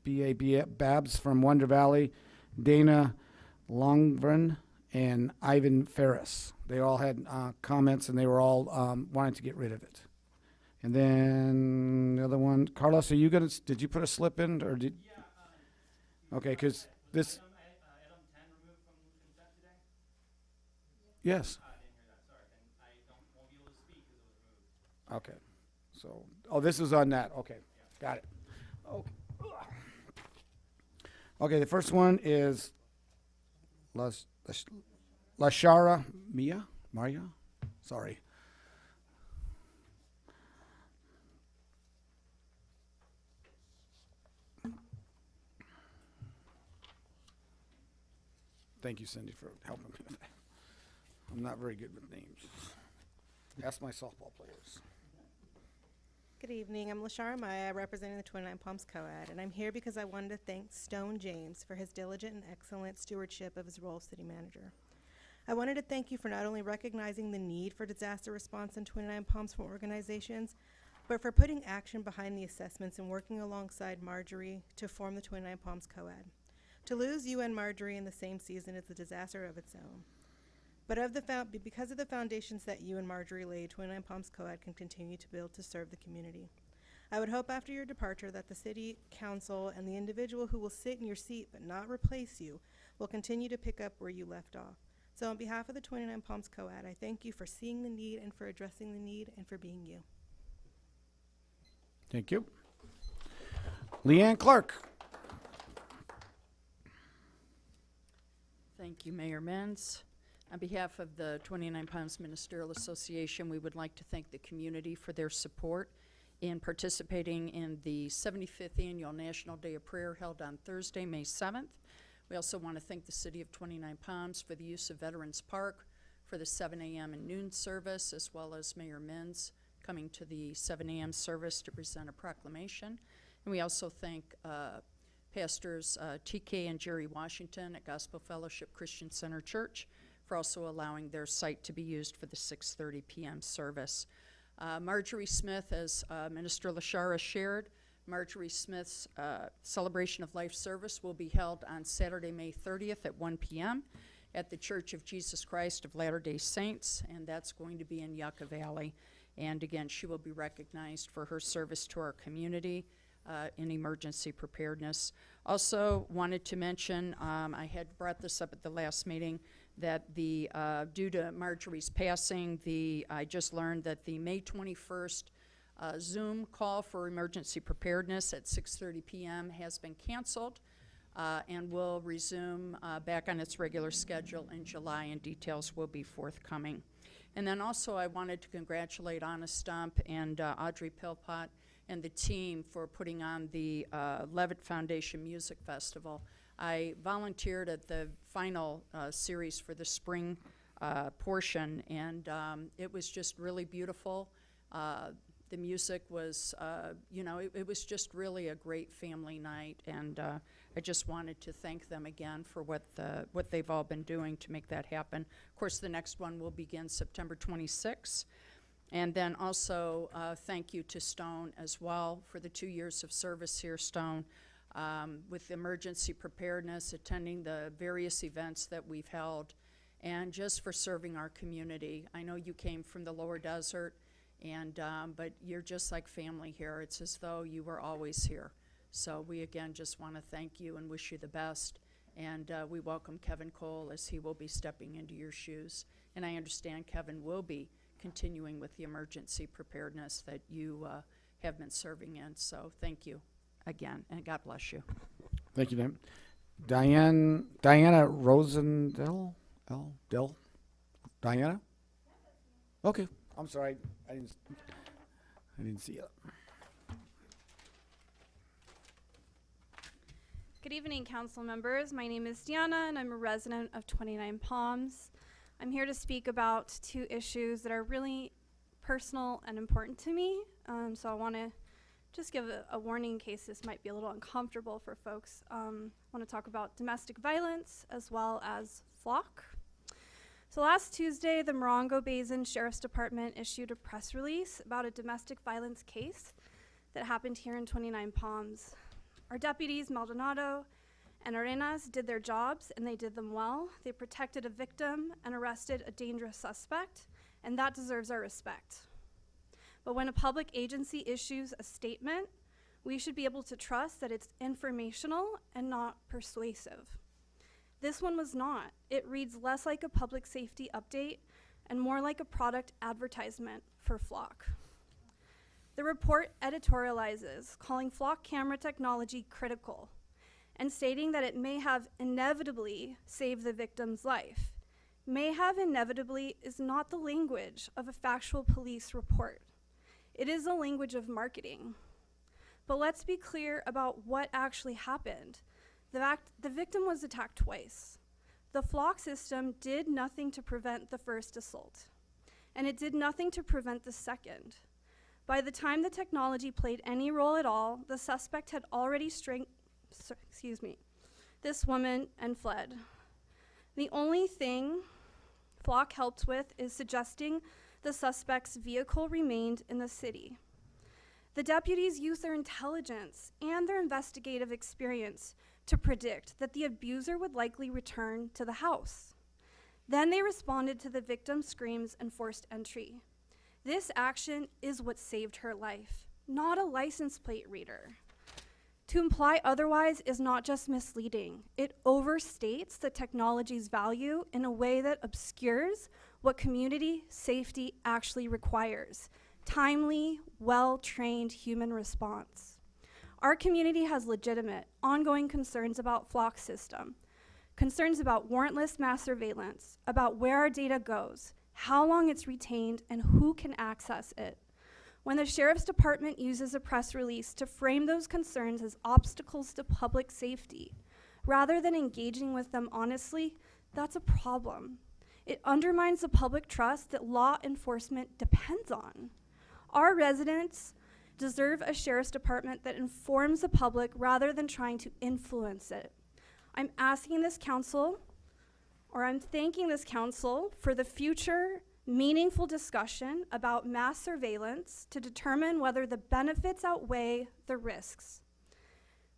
Speaker 1: B.A.B. Babs from Wonder Valley, Dana Longren, and Ivan Ferris. They all had comments, and they were all wanting to get rid of it. And then the other one, Carlos, are you gonna? Did you put a slip in, or did? Yeah. Okay, because this. Item 10 removed from consent today? Yes. I didn't hear that. Sorry, then I won't be able to speak because it was removed. Okay, so this is on that. Okay, yeah. Got it. Okay. Okay, the first one is Lashara Maria? Sorry. Thank you, Cindy, for helping me with that. I'm not very good with names. Ask my softball players.
Speaker 8: Good evening. I'm Lashara Maya, representing the Twentynine Palms Co-ed, and I'm here because I wanted to thank Stone James for his diligent and excellent stewardship of his role as city manager. I wanted to thank you for not only recognizing the need for disaster response in Twentynine Palms from organizations, but for putting action behind the assessments and working alongside Marjorie to form the Twentynine Palms Co-ed. To lose you and Marjorie in the same season is a disaster of its own. But because of the foundations that you and Marjorie laid, Twentynine Palms Co-ed can continue to build to serve the community. I would hope after your departure that the city council and the individual who will sit in your seat but not replace you will continue to pick up where you left off. So on behalf of the Twentynine Palms Co-ed, I thank you for seeing the need and for addressing the need and for being you.
Speaker 1: Thank you. Leanne Clark.
Speaker 10: Thank you, Mayor Menz. On behalf of the 29 Palms Ministerial Association, we would like to thank the community for their support in participating in the 75th Annual National Day of Prayer held on Thursday, May 7th. We also want to thank the City of 29 Palms for the use of Veterans Park for the 7 a.m. and noon service, as well as Mayor Menz coming to the 7 a.m. service to present a proclamation. And we also thank Pastors TK and Jerry Washington at Gospel Fellowship Christian Center Church for also allowing their site to be used for the 6:30 p.m. service. Marjorie Smith, as Minister Lashara shared, Marjorie Smith's Celebration of Life service will be held on Saturday, May 30th at 1 p.m. at the Church of Jesus Christ of Latter-day Saints, and that's going to be in Yucca Valley. And again, she will be recognized for her service to our community in emergency preparedness. Also wanted to mention, I had brought this up at the last meeting, that the due to Marjorie's passing, I just learned that the May 21st Zoom call for emergency preparedness at 6:30 p.m. has been canceled and will resume back on its regular schedule in July, and details will be forthcoming. And then also I wanted to congratulate Anna Stump and Audrey Pilpot and the team for putting on the Levitt Foundation Music Festival. I volunteered at the final series for the spring portion, and it was just really beautiful. The music was, it was just really a great family night, and I just wanted to thank them again for what they've all been doing to make that happen. Of course, the next one will begin September 26th. And then also thank you to Stone as well for the 2 years of service here, Stone, with emergency preparedness, attending the various events that we've held, and just for serving our community. I know you came from the lower desert, and but you're just like family here. It's as though you were always here. So we again just want to thank you and wish you the best. And we welcome Kevin Cole as he will be stepping into your shoes. And I understand Kevin will be continuing with the emergency preparedness that you have been serving in. So thank you again, and God bless you.
Speaker 1: Thank you, ma'am. Diana Rosendell? Diana? Okay, I'm sorry. I didn't see it.
Speaker 23: Good evening, council members. My name is Deanna, and I'm a resident of 29 Palms. I'm here to speak about two issues that are really personal and important to me. So I want to just give a warning in case this might be a little uncomfortable for folks. I want to talk about domestic violence as well as flock. So last Tuesday, the Morongo Basin Sheriff's Department issued a press release about a domestic violence case that happened here in 29 Palms. Our deputies, Maldonado and Arenas, did their jobs, and they did them well. They protected a victim and arrested a dangerous suspect, and that deserves our respect. But when a public agency issues a statement, we should be able to trust that it's informational and not persuasive. This one was not. It reads less like a public safety update and more like a product advertisement for Flock. The report editorializes, calling Flock camera technology critical, and stating that it may have inevitably saved the victim's life. May have inevitably is not the language of a factual police report. It is the language of marketing. But let's be clear about what actually happened. The victim was attacked twice. The flock system did nothing to prevent the first assault, and it did nothing to prevent the second. By the time the technology played any role at all, the suspect had already this woman and fled. The only thing Flock helped with is suggesting the suspect's vehicle remained in the city. The deputies used their intelligence and their investigative experience to predict that the abuser would likely return to the house. Then they responded to the victim's screams and forced entry. This action is what saved her life, not a license plate reader. To imply otherwise is not just misleading. It overstates the technology's value in a way that obscures what community safety actually requires: timely, well-trained human response. Our community has legitimate, ongoing concerns about Flock system, concerns about warrantless mass surveillance, about where our data goes, how long it's retained, and who can access it. When the Sheriff's Department uses a press release to frame those concerns as obstacles to public safety, rather than engaging with them honestly, that's a problem. It undermines the public trust that law enforcement depends on. Our residents deserve a Sheriff's Department that informs the public rather than trying to influence it. I'm thanking this council for the future meaningful discussion about mass surveillance to determine whether the benefits outweigh the risks.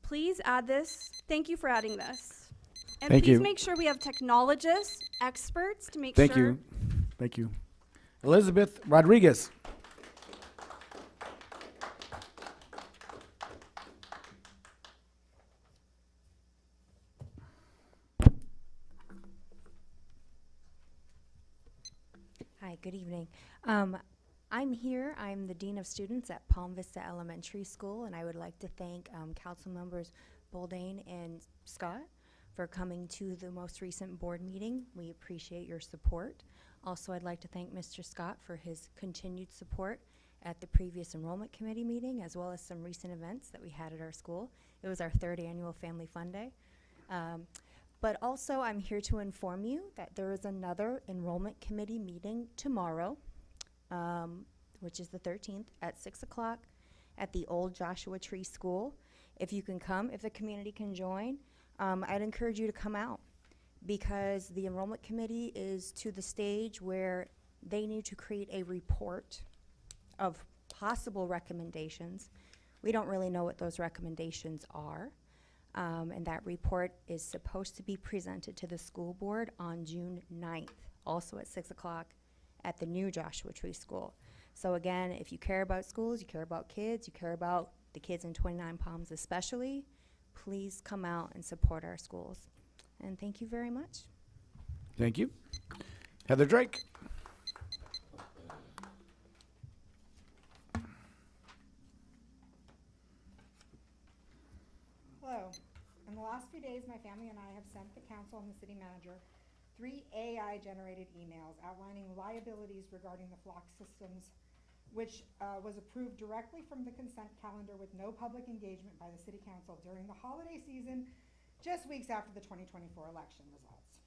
Speaker 23: Please add this. Thank you for adding this. And
Speaker 1: Thank
Speaker 23: please
Speaker 1: you.
Speaker 23: make sure we have technologists, experts to make
Speaker 1: Thank
Speaker 23: sure.
Speaker 1: you. Thank you. Elizabeth Rodriguez.
Speaker 12: Hi, good evening. I'm here. I'm the Dean of Students at Palm Vista Elementary School, and I would like to thank Council Members Boldane and Scott for coming to the most recent board meeting. We appreciate your support. Also, I'd like to thank Mr. Scott for his continued support at the previous enrollment committee meeting, as well as some recent events that we had at our school. It was our 3rd annual Family Fun Day. But also, I'm here to inform you that there is another enrollment committee meeting tomorrow, which is the 13th at 6 o'clock at the old Joshua Tree School. If you can come, if the community can join, I'd encourage you to come out, because the enrollment committee is to the stage where they need to create a report of possible recommendations. We don't really know what those recommendations are. And that report is supposed to be presented to the school board on June 9th, also at 6 o'clock at the new Joshua Tree School. So again, if you care about schools, you care about kids, you care about the kids in 29 Palms especially, please come out and support our schools. And thank you very much.
Speaker 1: Thank you. Heather Drake.
Speaker 13: Hello. In the last few days, my family and I have sent the council and the city manager 3 AI-generated emails outlining liabilities regarding the Flock systems, which was approved directly from the consent calendar with no public engagement by the city council during the holiday season, just weeks after the 2024 election results.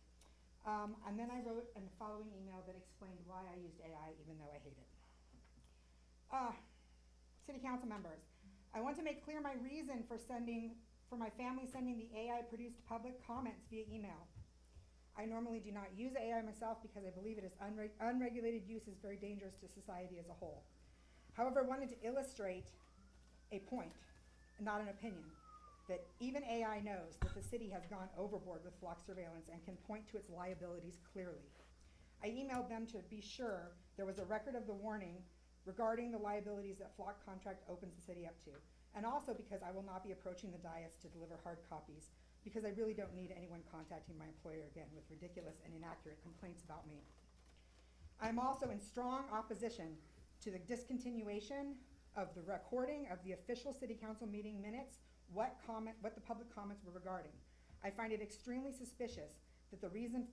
Speaker 13: And then I wrote a following email that explained why I used AI, even though I hate it. City council members, I want to make clear my reason for my family sending the AI-produced public comments via email. I normally do not use AI myself because I believe it is unregulated use is very dangerous to society as a whole. However, I wanted to illustrate a point, not an opinion, that even AI knows that the city has gone overboard with Flock surveillance and can point to its liabilities clearly. I emailed them to be sure there was a record of the warning regarding the liabilities that Flock contract opens the city up to. And also because I will not be approaching the dais to deliver hard copies, because I really don't need anyone contacting my employer again with ridiculous and inaccurate complaints about me. I'm also in strong opposition to the discontinuation of the recording of the official city council meeting minutes, what the public comments were regarding. I find it extremely suspicious that the reason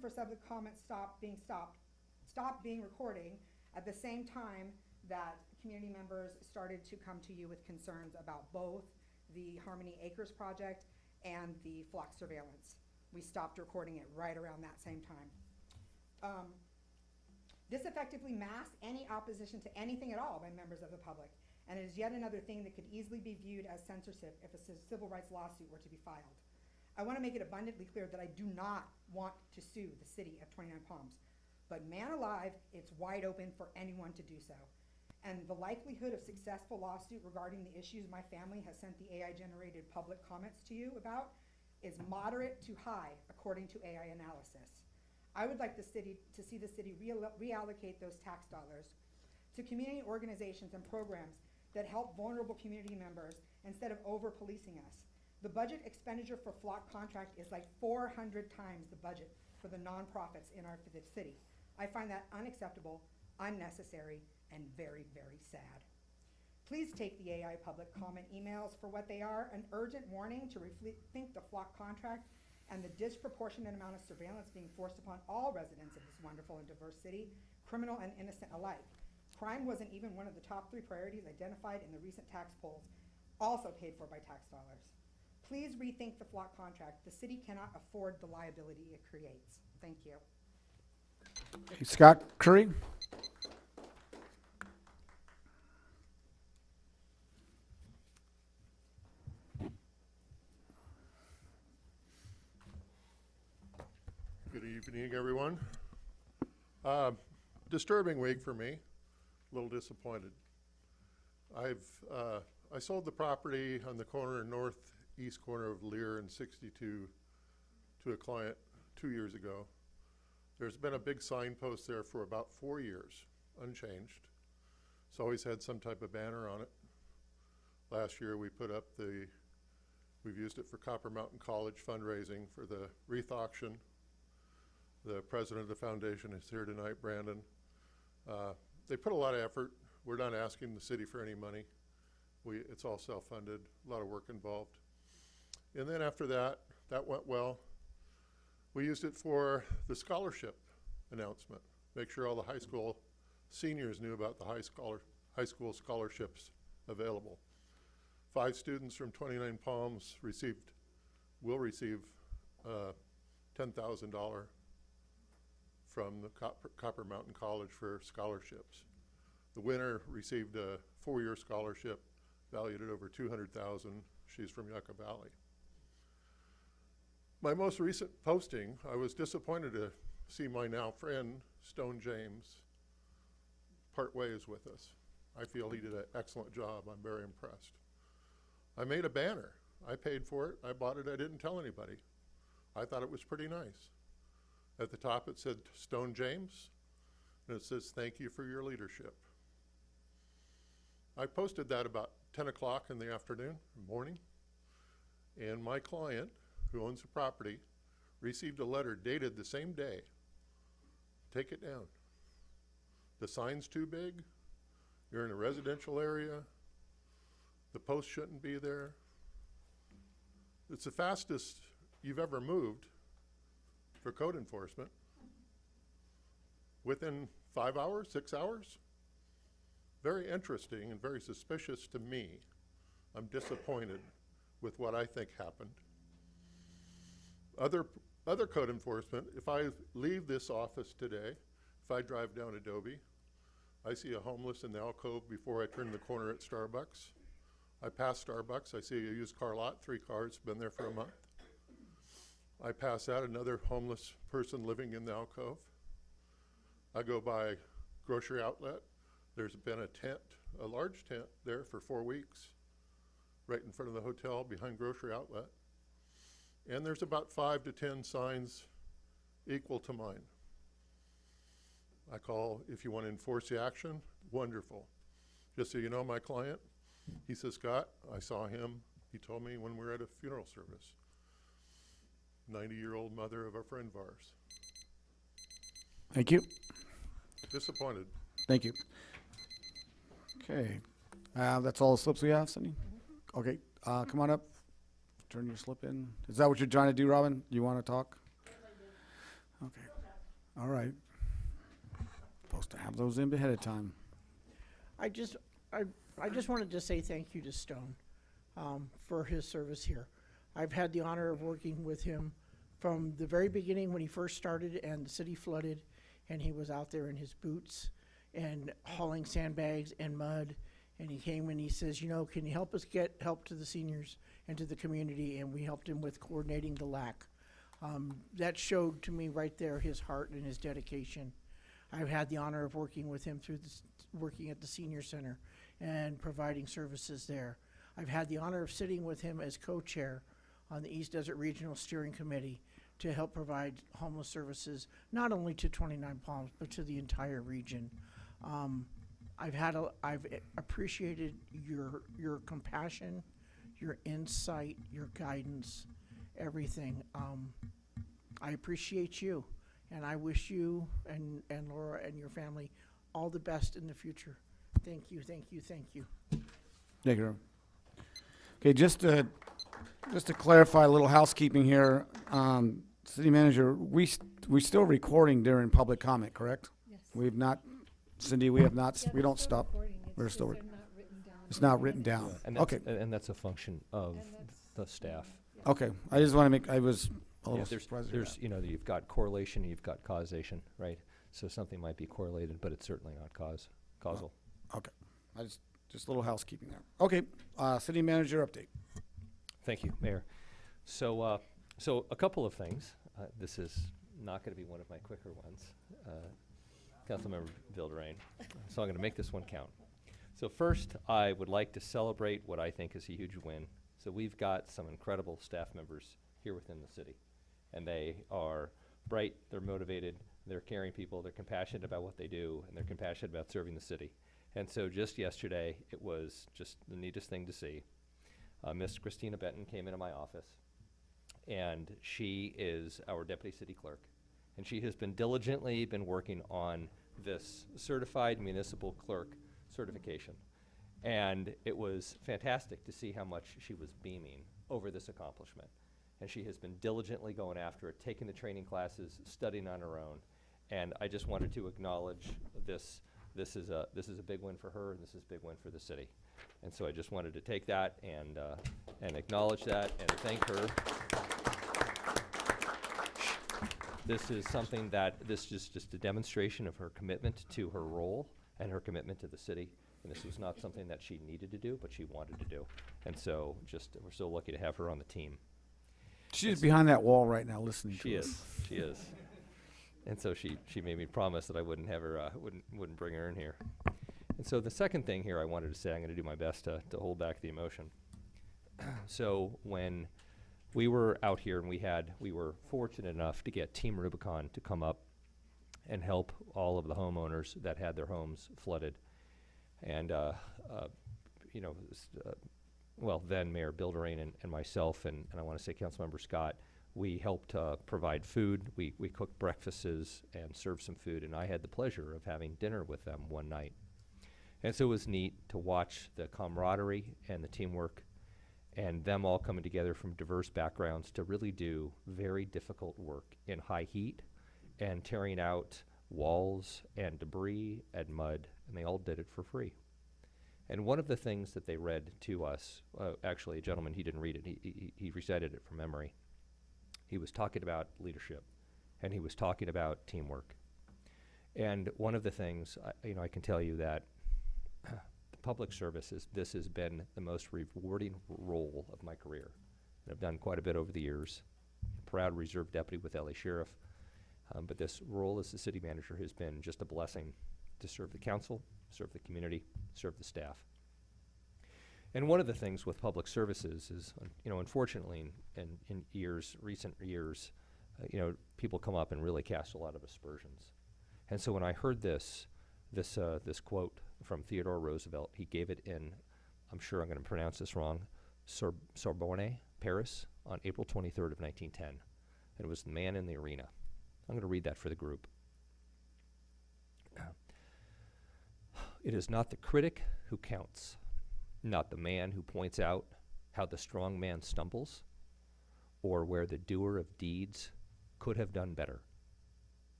Speaker 13: for public comments stopped being recording at the same time that community members started to come to you with concerns about both the Harmony Acres project and the Flock surveillance. We stopped recording it right around that same time. This effectively masks any opposition to anything at all by members of the public, and it is yet another thing that could easily be viewed as censorship if a civil rights lawsuit were to be filed. I want to make it abundantly clear that I do not want to sue the city of 29 Palms, but man alive, it's wide open for anyone to do so. And the likelihood of successful lawsuit regarding the issues my family has sent the AI-generated public comments to you about is moderate to high, according to AI analysis. I would like to see the city reallocate those tax dollars to community organizations and programs that help vulnerable community members instead of over-policing us. The budget expenditure for flock contract is like 400 times the budget for the nonprofits in the city. I find that unacceptable, unnecessary, and very, very sad. Please take the AI public comment emails for what they are, an urgent warning to rethink the flock contract and the disproportionate amount of surveillance being forced upon all residents of this wonderful and diverse city, criminal and innocent alike. Crime wasn't even one of the top 3 priorities identified in the recent tax polls, also paid for by tax dollars. Please rethink the flock contract. The city cannot afford the liability it creates. Thank you.
Speaker 1: Okay, Scott Curry.
Speaker 14: Good evening, everyone. Disturbing week for me. A little disappointed. I sold the property on the northeast corner of Lear and 62 to a client 2 years ago. There's been a big signpost there for about 4 years, unchanged. It's always had some type of banner on it. Last year we put up we've used it for Copper Mountain College fundraising for the wreath auction. The president of the foundation is here tonight, Brandon. They put a lot of effort. We're not asking the city for any money. It's all self-funded, a lot of work involved. And then after that went well. We used it for the scholarship announcement. Make sure all the high school seniors knew about the high school scholarships available. 5 students from 29 Palms will receive $10,000 from the Copper Mountain College for scholarships. The winner received a 4-year scholarship valued at over $200,000. She's from Yucca Valley. My most recent posting, I was disappointed to see my now friend, Stone James, part ways with us. I feel he did an excellent job. I'm very impressed. I made a banner. I paid for it. I bought it. I didn't tell anybody. I thought it was pretty nice. At the top it said Stone James, and it says, "Thank you for your leadership." I posted that about 10 o'clock in the morning, and my client, who owns the property, received a letter dated the same day. Take it down. The sign's too big. You're in a residential area. The post shouldn't be there. It's the fastest you've ever moved for code enforcement. Within 5 hours, 6 hours? Very interesting and very suspicious to me. I'm disappointed with what I think happened. Other code enforcement, if I leave this office today, if I drive down Adobe, I see a homeless in the alcove before I turn the corner at Starbucks. I pass Starbucks, I see a used car lot, 3 cars, been there for a month. I pass out another homeless person living in the alcove. I go by grocery outlet. There's been a tent, a large tent there for 4 weeks, right in front of the hotel behind grocery outlet. And there's about 5 to 10 signs equal to mine. I call, if you want to enforce the action, wonderful. Just so you know, my client, he says, "Scott, I saw him. He told me when we were at a funeral service. 90-year-old mother of a friend of ours."
Speaker 1: Thank you.
Speaker 14: Disappointed.
Speaker 1: Thank you. Okay. That's all the slips we have, Cindy? Okay. Come on up. Turn your slip in. Is that what you're trying to do, Robin? You want to talk? Okay. All right. Supposed to have those in ahead of time.
Speaker 17: I just wanted to say thank you to Stone for his service here. I've had the honor of working with him from the very beginning when he first started and the city flooded, and he was out there in his boots and hauling sandbags and mud. And he came and he says, you know, can you help us get help to the seniors and to the community? And we helped him with coordinating the LAC. That showed to me right there his heart and his dedication. I've had the honor of working with him through working at the senior center and providing services there. I've had the honor of sitting with him as co-chair on the East Desert Regional Steering Committee to help provide homeless services, not only to 29 Palms, but to the entire region. I've appreciated your compassion, your insight, your guidance, everything. I appreciate you, and I wish you and Laura and your family all the best in the future. Thank you, thank you, thank you.
Speaker 1: Thank you. Okay, just to clarify a little housekeeping here, City Manager, we still recording during public comment, correct?
Speaker 7: Yes.
Speaker 1: We've not, Cindy, we have not, we don't stop. We're still, it's not written down.
Speaker 20: And
Speaker 1: Okay,
Speaker 20: and that's a function of the staff.
Speaker 1: okay. I just want to make, I was a
Speaker 20: Yeah,
Speaker 1: little
Speaker 20: there's,
Speaker 1: surprised. at
Speaker 20: there's,
Speaker 1: that.
Speaker 20: you know, you've got correlation, you've got causation, right? So something might be correlated, but it's certainly not causal.
Speaker 1: Okay, just a little housekeeping there. Okay, City Manager update.
Speaker 20: Thank you, Mayor. So, so a couple of things. This is not going to be one of my quicker ones. Councilmember Vildrain. So I'm going to make this one count. So first, I would like to celebrate what I think is a huge win. So we've got some incredible staff members here within the city, and they are bright, they're motivated, they're caring people, they're compassionate about what they do, and they're compassionate about serving the city. And so just yesterday, it was just the neatest thing to see. Miss Christina Benton came into my office, and she is our deputy city clerk, and she has been diligently working on this certified municipal clerk certification. And it was fantastic to see how much she was beaming over this accomplishment. And she has been diligently going after it, taking the training classes, studying on her own. And I just wanted to acknowledge this. This is a big win for her, and this is a big win for the city. And so I just wanted to take that and acknowledge that and thank her. This is something that, this is just a demonstration of her commitment to her role and her commitment to the city. And this was not something that she needed to do, but she wanted to do. And so we're so lucky to have her on the team.
Speaker 1: She's behind that wall right now listening to us.
Speaker 20: She is. And so she made me promise that I wouldn't have her, wouldn't bring her in here. And so the second thing here I wanted to say, I'm going to do my best to hold back the emotion. So when we were out here and we were fortunate enough to get Team Rubicon to come up and help all of the homeowners that had their homes flooded. And, you know, well, then Mayor Bilderain and myself, and I want to say Councilmember Scott, we helped provide food. We cooked breakfasts and served some food, and I had the pleasure of having dinner with them one night. And so it was neat to watch the camaraderie and the teamwork and them all coming together from diverse backgrounds to really do very difficult work in high heat and tearing out walls and debris and mud, and they all did it for free. And one of the things that they read to us, actually, a gentleman, he didn't read it, he recited it from memory. He was talking about leadership, and he was talking about teamwork. And one of the things, you know, I can tell you that the public service this has been the most rewarding role of my career. And I've done quite a bit over the years. Proud reserve deputy with LA Sheriff. But this role as the city manager has been just a blessing to serve the council, serve the community, serve the staff. And one of the things with public services is, you know, unfortunately, in recent years, you know, people come up and really cast a lot of aspersions. And so when I heard this quote from Theodore Roosevelt, he gave it in, I'm sure I'm going to pronounce this wrong, Sorbonne, Paris, on April 23rd of 1910. And it was the man in the arena. I'm going to read that for the group. It is not the critic who counts, not the man who points out how the strong man stumbles, or where the doer of deeds could have done better.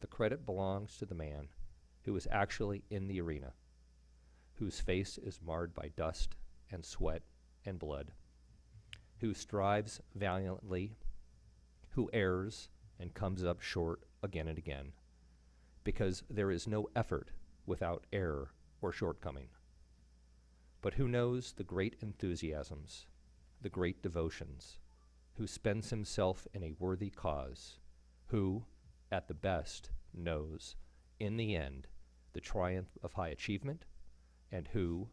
Speaker 20: The credit belongs to the man who is actually in the arena, whose face is marred by dust and sweat and blood, who strives valiantly, who errs and comes up short again and again, because there is no effort without error or shortcoming. But who knows the great enthusiasms, the great devotions, who spends himself in a worthy cause, who, at the best, knows, in the end, the triumph of high achievement, and who,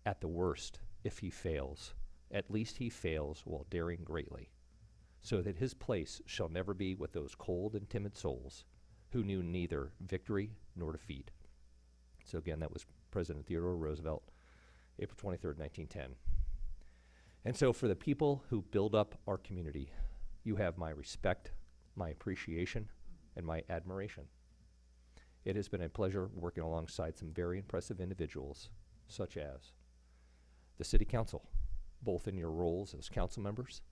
Speaker 20: at the worst, if he fails, at least he fails while daring greatly, so that his place shall never be with those cold and timid souls who knew neither victory nor defeat. So again, that was President Theodore Roosevelt, April 23rd, 1910. And so for the people who build up our community, you have my respect, my appreciation, and my admiration. It has been a pleasure working alongside some very impressive individuals, such as the City Council, both in your roles as council members,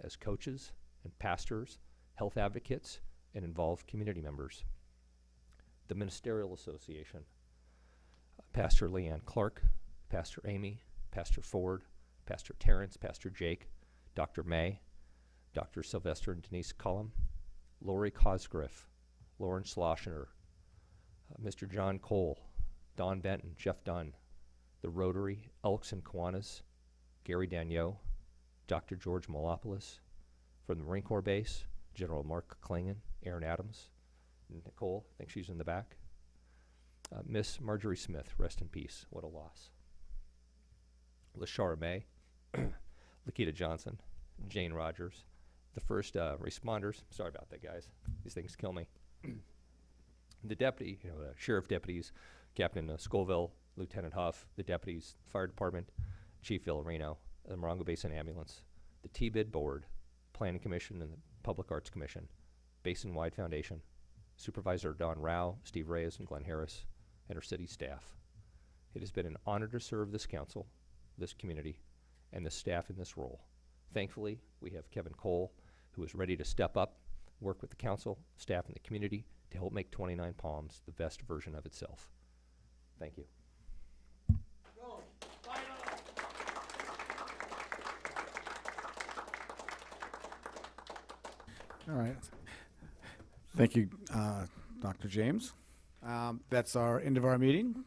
Speaker 20: as coaches and pastors, health advocates, and involved community members. The Ministerial Association, Pastor Leanne Clark, Pastor Amy, Pastor Ford, Pastor Terrence, Pastor Jake, Dr. May, Dr. Sylvester and Denise Cullum, Lori Cosgriff, Lauren Schlossner, Mr. John Cole, Don Benton, Jeff Dunn, the Rotary, Elks and Kiwanis, Gary Dagneau, Dr. George Malopoulos, from the Marine Corps Base, General Mark Klingon, Aaron Adams, Nicole, I think she's in the back. Miss Marjorie Smith, rest in peace, what a loss. LaShara May, Lakita Johnson, Jane Rogers, the first responders, sorry about that, guys, these things kill me. The deputy, the sheriff deputies, Captain Scoville, Lieutenant Huff, the deputies, fire department, Chief Villarino, the Morongo Basin Ambulance, the T-Bid Board, Planning Commission and the Public Arts Commission, Basinwide Foundation, Supervisor Don Rao, Steve Reyes, and Glenn Harris, and our city staff. It has been an honor to serve this council, this community, and the staff in this role. Thankfully, we have Kevin Cole, who is ready to step up, work with the council, staff, and the community to help make 29 Palms the best version of itself. Thank you.
Speaker 1: All right. Thank you, Dr. James. That's our end of our meeting.